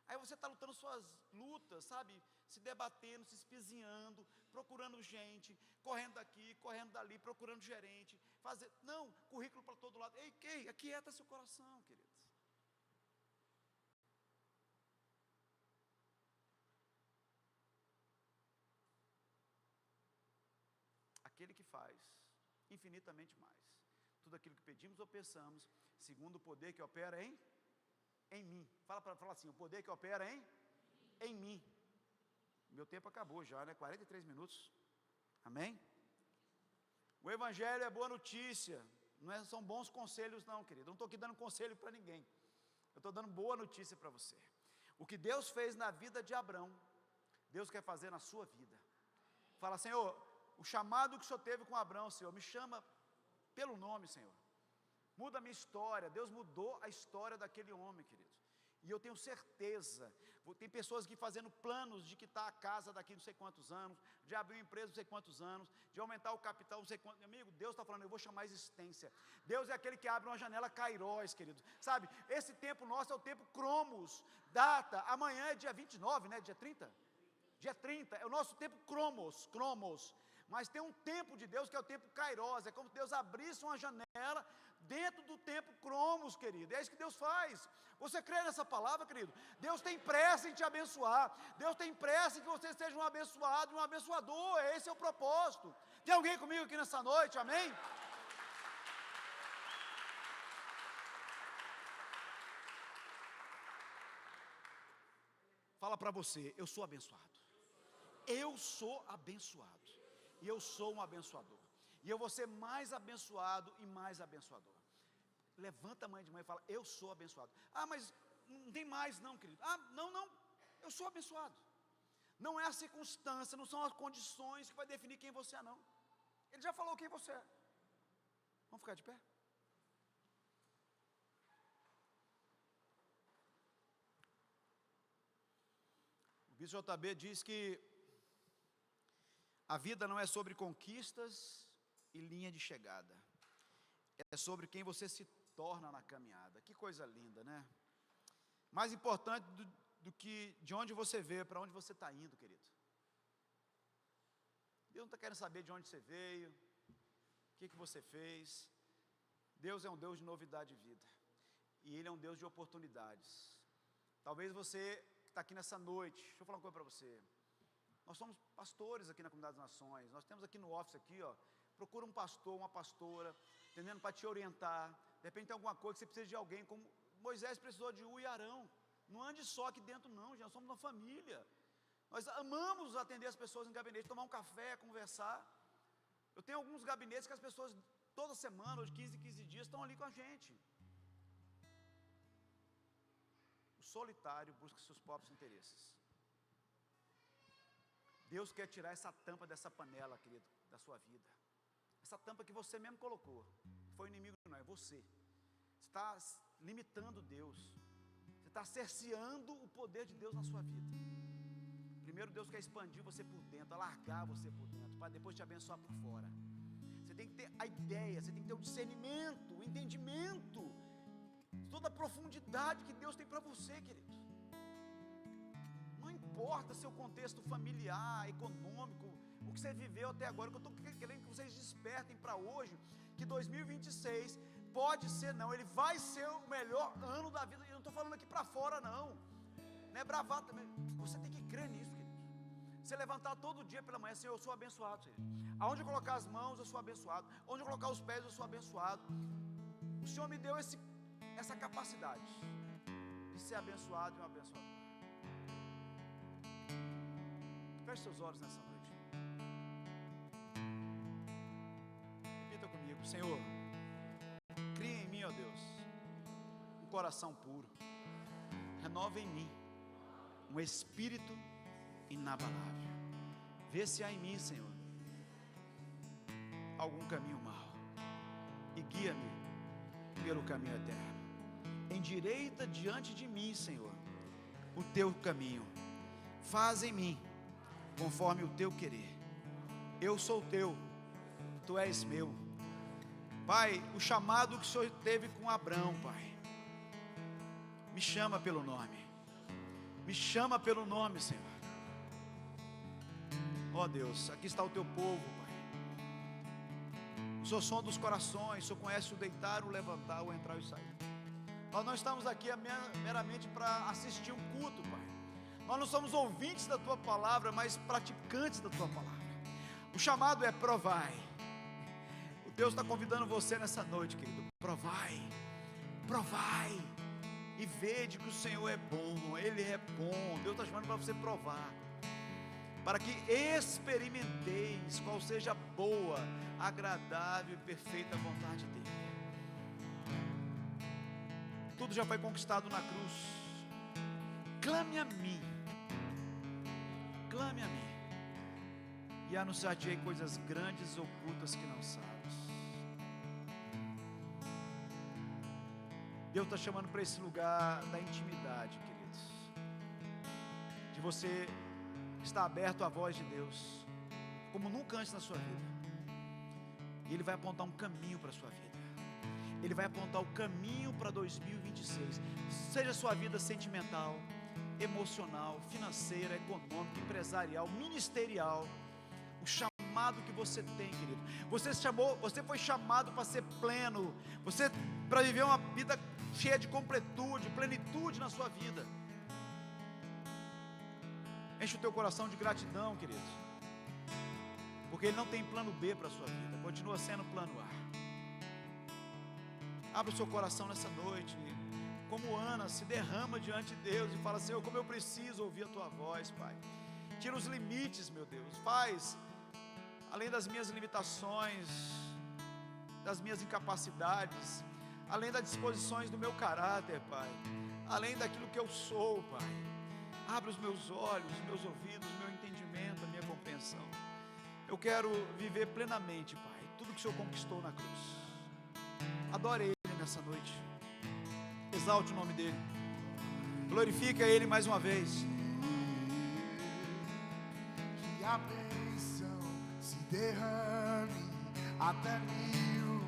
Aí você está lutando suas lutas, sabe? Se debatendo, se espizinhando, procurando gente, correndo daqui, correndo dali, procurando gerente, fazer, não, currículo para todo lado. Ei, aquieta seu coração, queridos. Aquele que faz infinitamente mais, tudo aquilo que pedimos ou pensamos, segundo o poder que opera em mim. Fala assim, o poder que opera em mim. Meu tempo acabou já, né? 43 minutos. Amém? O Evangelho é boa notícia, são bons conselhos não, querido. Eu não estou aqui dando conselho para ninguém. Eu estou dando boa notícia para você. O que Deus fez na vida de Abrão, Deus quer fazer na sua vida. Fala, Senhor, o chamado que o Senhor teve com Abrão, Senhor, me chama pelo nome, Senhor. Muda a minha história. Deus mudou a história daquele homem, queridos. E eu tenho certeza, tem pessoas aqui fazendo planos de quitar a casa daqui não sei quantos anos, de abrir uma empresa não sei quantos anos, de aumentar o capital não sei quantos. Amigo, Deus está falando, eu vou chamar a existência. Deus é aquele que abre uma janela Kairos, querido. Sabe, esse tempo nosso é o tempo Cromos. Data, amanhã é dia 29, né? Dia 30? Dia 30, é o nosso tempo Cromos. Mas tem um tempo de Deus que é o tempo Kairos, é como se Deus abrisse uma janela dentro do tempo Cromos, querido. É isso que Deus faz. Você crê nessa palavra, querido? Deus tem pressa em te abençoar. Deus tem pressa em que você seja um abençoado e um abençoador. Esse é o propósito. Tem alguém comigo aqui nessa noite? Amém? Fala para você, eu sou abençoado. Eu sou abençoado. E eu sou um abençoador. E eu vou ser mais abençoado e mais abençoador. Levanta a mãe de mãe e fala, eu sou abençoado. Ah, mas não tem mais não, querido. Ah, não, eu sou abençoado. Não é a circunstância, não são as condições que vai definir quem você é, não. Ele já falou quem você é. Vamos ficar de pé? O Bispo JB diz que a vida não é sobre conquistas e linha de chegada. É sobre quem você se torna na caminhada. Que coisa linda, né? Mais importante do que de onde você veio, para onde você está indo, querido. Deus não está querendo saber de onde você veio, o que você fez. Deus é um Deus de novidade de vida. E Ele é um Deus de oportunidades. Talvez você que está aqui nessa noite, deixa eu falar uma coisa para você. Nós somos pastores aqui na Comunidade das Nações. Nós temos aqui no office, aqui, ó, procura um pastor, uma pastora, entendendo, para te orientar. De repente tem alguma coisa que você precisa de alguém, como Moisés precisou de U e Arão. Não ande só aqui dentro não, gente, nós somos uma família. Nós amamos atender as pessoas em gabinete, tomar um café, conversar. Eu tenho alguns gabinetes que as pessoas, toda semana, ou de 15 em 15 dias, estão ali com a gente. O solitário busca seus próprios interesses. Deus quer tirar essa tampa dessa panela, querido, da sua vida. Essa tampa que você mesmo colocou. Foi o inimigo, não, é você. Você está limitando Deus. Você está cerceando o poder de Deus na sua vida. Primeiro Deus quer expandir você por dentro, alargar você por dentro, para depois te abençoar por fora. Você tem que ter a ideia, você tem que ter o discernimento, o entendimento, toda a profundidade que Deus tem para você, querido. Não importa seu contexto familiar, econômico, o que você viveu até agora, o que eu estou querendo que vocês despertem para hoje, que 2026 pode ser, não, ele vai ser o melhor ano da vida. Eu não estou falando aqui para fora, não é bravata, você tem que crer nisso, querido. Você levantar todo dia pela manhã, Senhor, eu sou abençoado, Senhor. Aonde eu colocar as mãos, eu sou abençoado. Onde eu colocar os pés, eu sou abençoado. O Senhor me deu essa capacidade de ser abençoado e um abençoador. Feche seus olhos nessa noite. Repita comigo, Senhor, cria em mim, ó Deus, um coração puro. Renova em mim um espírito inabalável. Vê se há em mim, Senhor, algum caminho mau, e guia-me pelo caminho eterno. Endireita diante de mim, Senhor, o teu caminho. Faz em mim conforme o teu querer. Eu sou teu, tu és meu. Pai, o chamado que o Senhor teve com Abrão, Pai, me chama pelo nome. Me chama pelo nome, Senhor. Ó Deus, aqui está o teu povo, Pai. O Senhor sonda os corações, o Senhor conhece o deitar, o levantar, o entrar e o sair. Nós não estamos aqui meramente para assistir um culto, Pai. Nós não somos ouvintes da tua palavra, mas praticantes da tua palavra. O chamado é provai. O Deus está convidando você nessa noite, querido. Provai, provai e vede que o Senhor é bom, Ele é bom. Deus está chamando para você provar, para que experimenteis qual seja a boa, agradável e perfeita vontade dEle. Tudo já foi conquistado na cruz. Clame a mim, clame a mim, e anunciar-te-ei coisas grandes e ocultas que não sabes. Deus está chamando para esse lugar da intimidade, queridos, de você estar aberto à voz de Deus, como nunca antes na sua vida. E Ele vai apontar um caminho para a sua vida. Ele vai apontar o caminho para 2026. Seja a sua vida sentimental, emocional, financeira, econômica, empresarial, ministerial. O chamado que você tem, querido. Você foi chamado para ser pleno. Para viver uma vida cheia de completude, plenitude na sua vida. Enche o teu coração de gratidão, querido, porque Ele não tem plano B para a sua vida. Continua sendo plano A. Abra o seu coração nessa noite, como Ana, se derrama diante de Deus e fala: Senhor, como eu preciso ouvir a Tua voz, Pai. Tira os limites, meu Deus. Faz, além das minhas limitações, das minhas incapacidades, além das disposições do meu caráter, Pai, além daquilo que eu sou, Pai. Abre os meus olhos, os meus ouvidos, o meu entendimento, a minha compreensão. Eu quero viver plenamente, Pai, tudo que o Senhor conquistou na cruz. Adore Ele nessa noite. Exalte o nome dEle. Glorifique a Ele mais uma vez. Que a bênção se derrame até 1000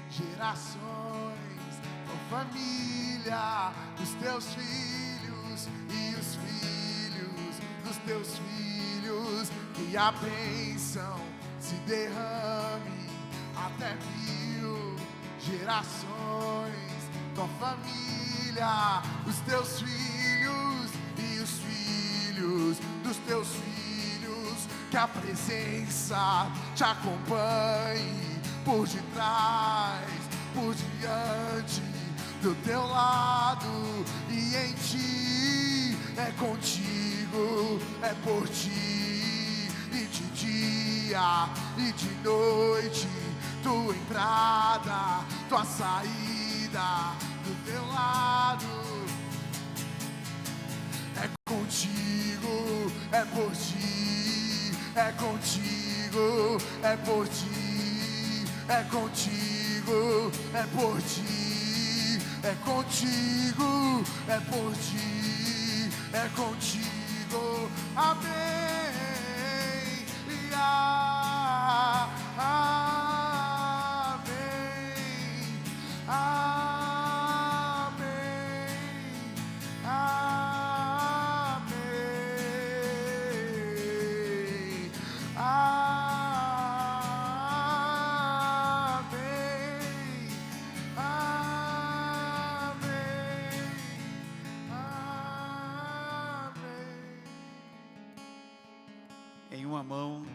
gerações, com família dos teus filhos e os filhos dos teus filhos. Que a bênção se derrame até 1000 gerações, tua família, os teus filhos e os filhos dos teus filhos. Que a presença te acompanhe por detrás, por diante, do teu lado e em ti. É contigo, é por ti, e de dia e de noite, tua entrada, tua saída, do teu lado. É contigo, é por ti, é contigo, é por ti, é contigo, é por ti, é contigo, é por ti, é contigo. Amém. Em uma mão,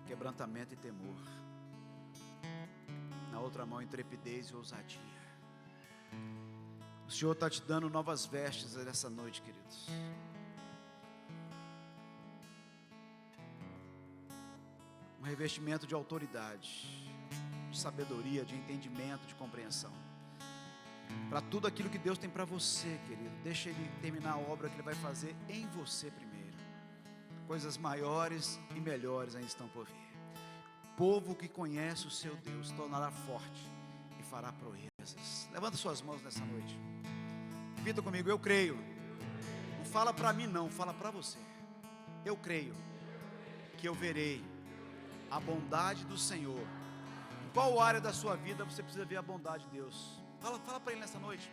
quebrantamento e temor. Na outra mão, intrepidez e ousadia. O Senhor está te dando novas vestes nessa noite, queridos. Um revestimento de autoridade, de sabedoria, de entendimento, de compreensão. Para tudo aquilo que Deus tem para você, querido. Deixa Ele terminar a obra que Ele vai fazer em você primeiro. Coisas maiores e melhores ainda estão por vir. Povo que conhece o seu Deus se tornará forte e fará proezas. Levanta suas mãos nessa noite. Repita comigo: eu creio. Não fala para mim não, fala para você. Eu creio que eu verei a bondade do Senhor. Em qual área da sua vida você precisa ver a bondade de Deus? Fala para Ele nessa noite.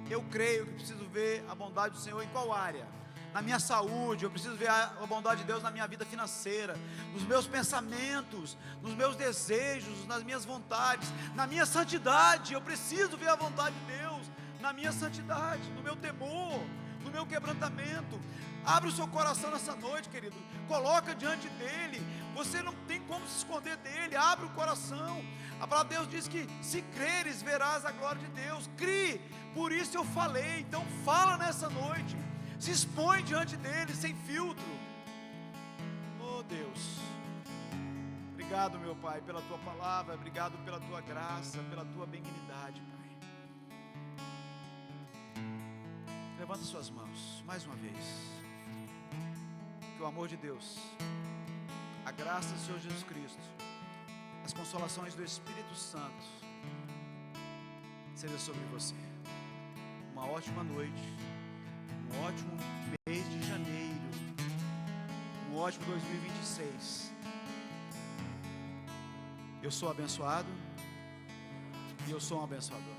Eu creio que preciso ver a bondade do Senhor em qual área? na minha saúde, eu preciso ver a bondade de Deus na minha vida financeira, nos meus pensamentos, nos meus desejos, nas minhas vontades, na minha santidade. Eu preciso ver a vontade de Deus na minha santidade, no meu temor, no meu quebrantamento. Abre o seu coração nessa noite, querido, coloca diante dele. Você não tem como se esconder dele. Abre o coração. A palavra de Deus diz que se creres, verás a glória de Deus. Crie, por isso eu falei. Então fala nessa noite, se expõe diante dele sem filtro. Oh Deus, obrigado, meu Pai, pela tua palavra. Obrigado pela tua graça, pela tua benignidade, Pai. Levanta suas mãos mais uma vez. Que o amor de Deus, a graça do Senhor Jesus Cristo, as consolações do Espírito Santo seja sobre você. Uma ótima noite, um ótimo mês de janeiro, um ótimo 2026. Eu sou abençoado e eu sou um abençoador.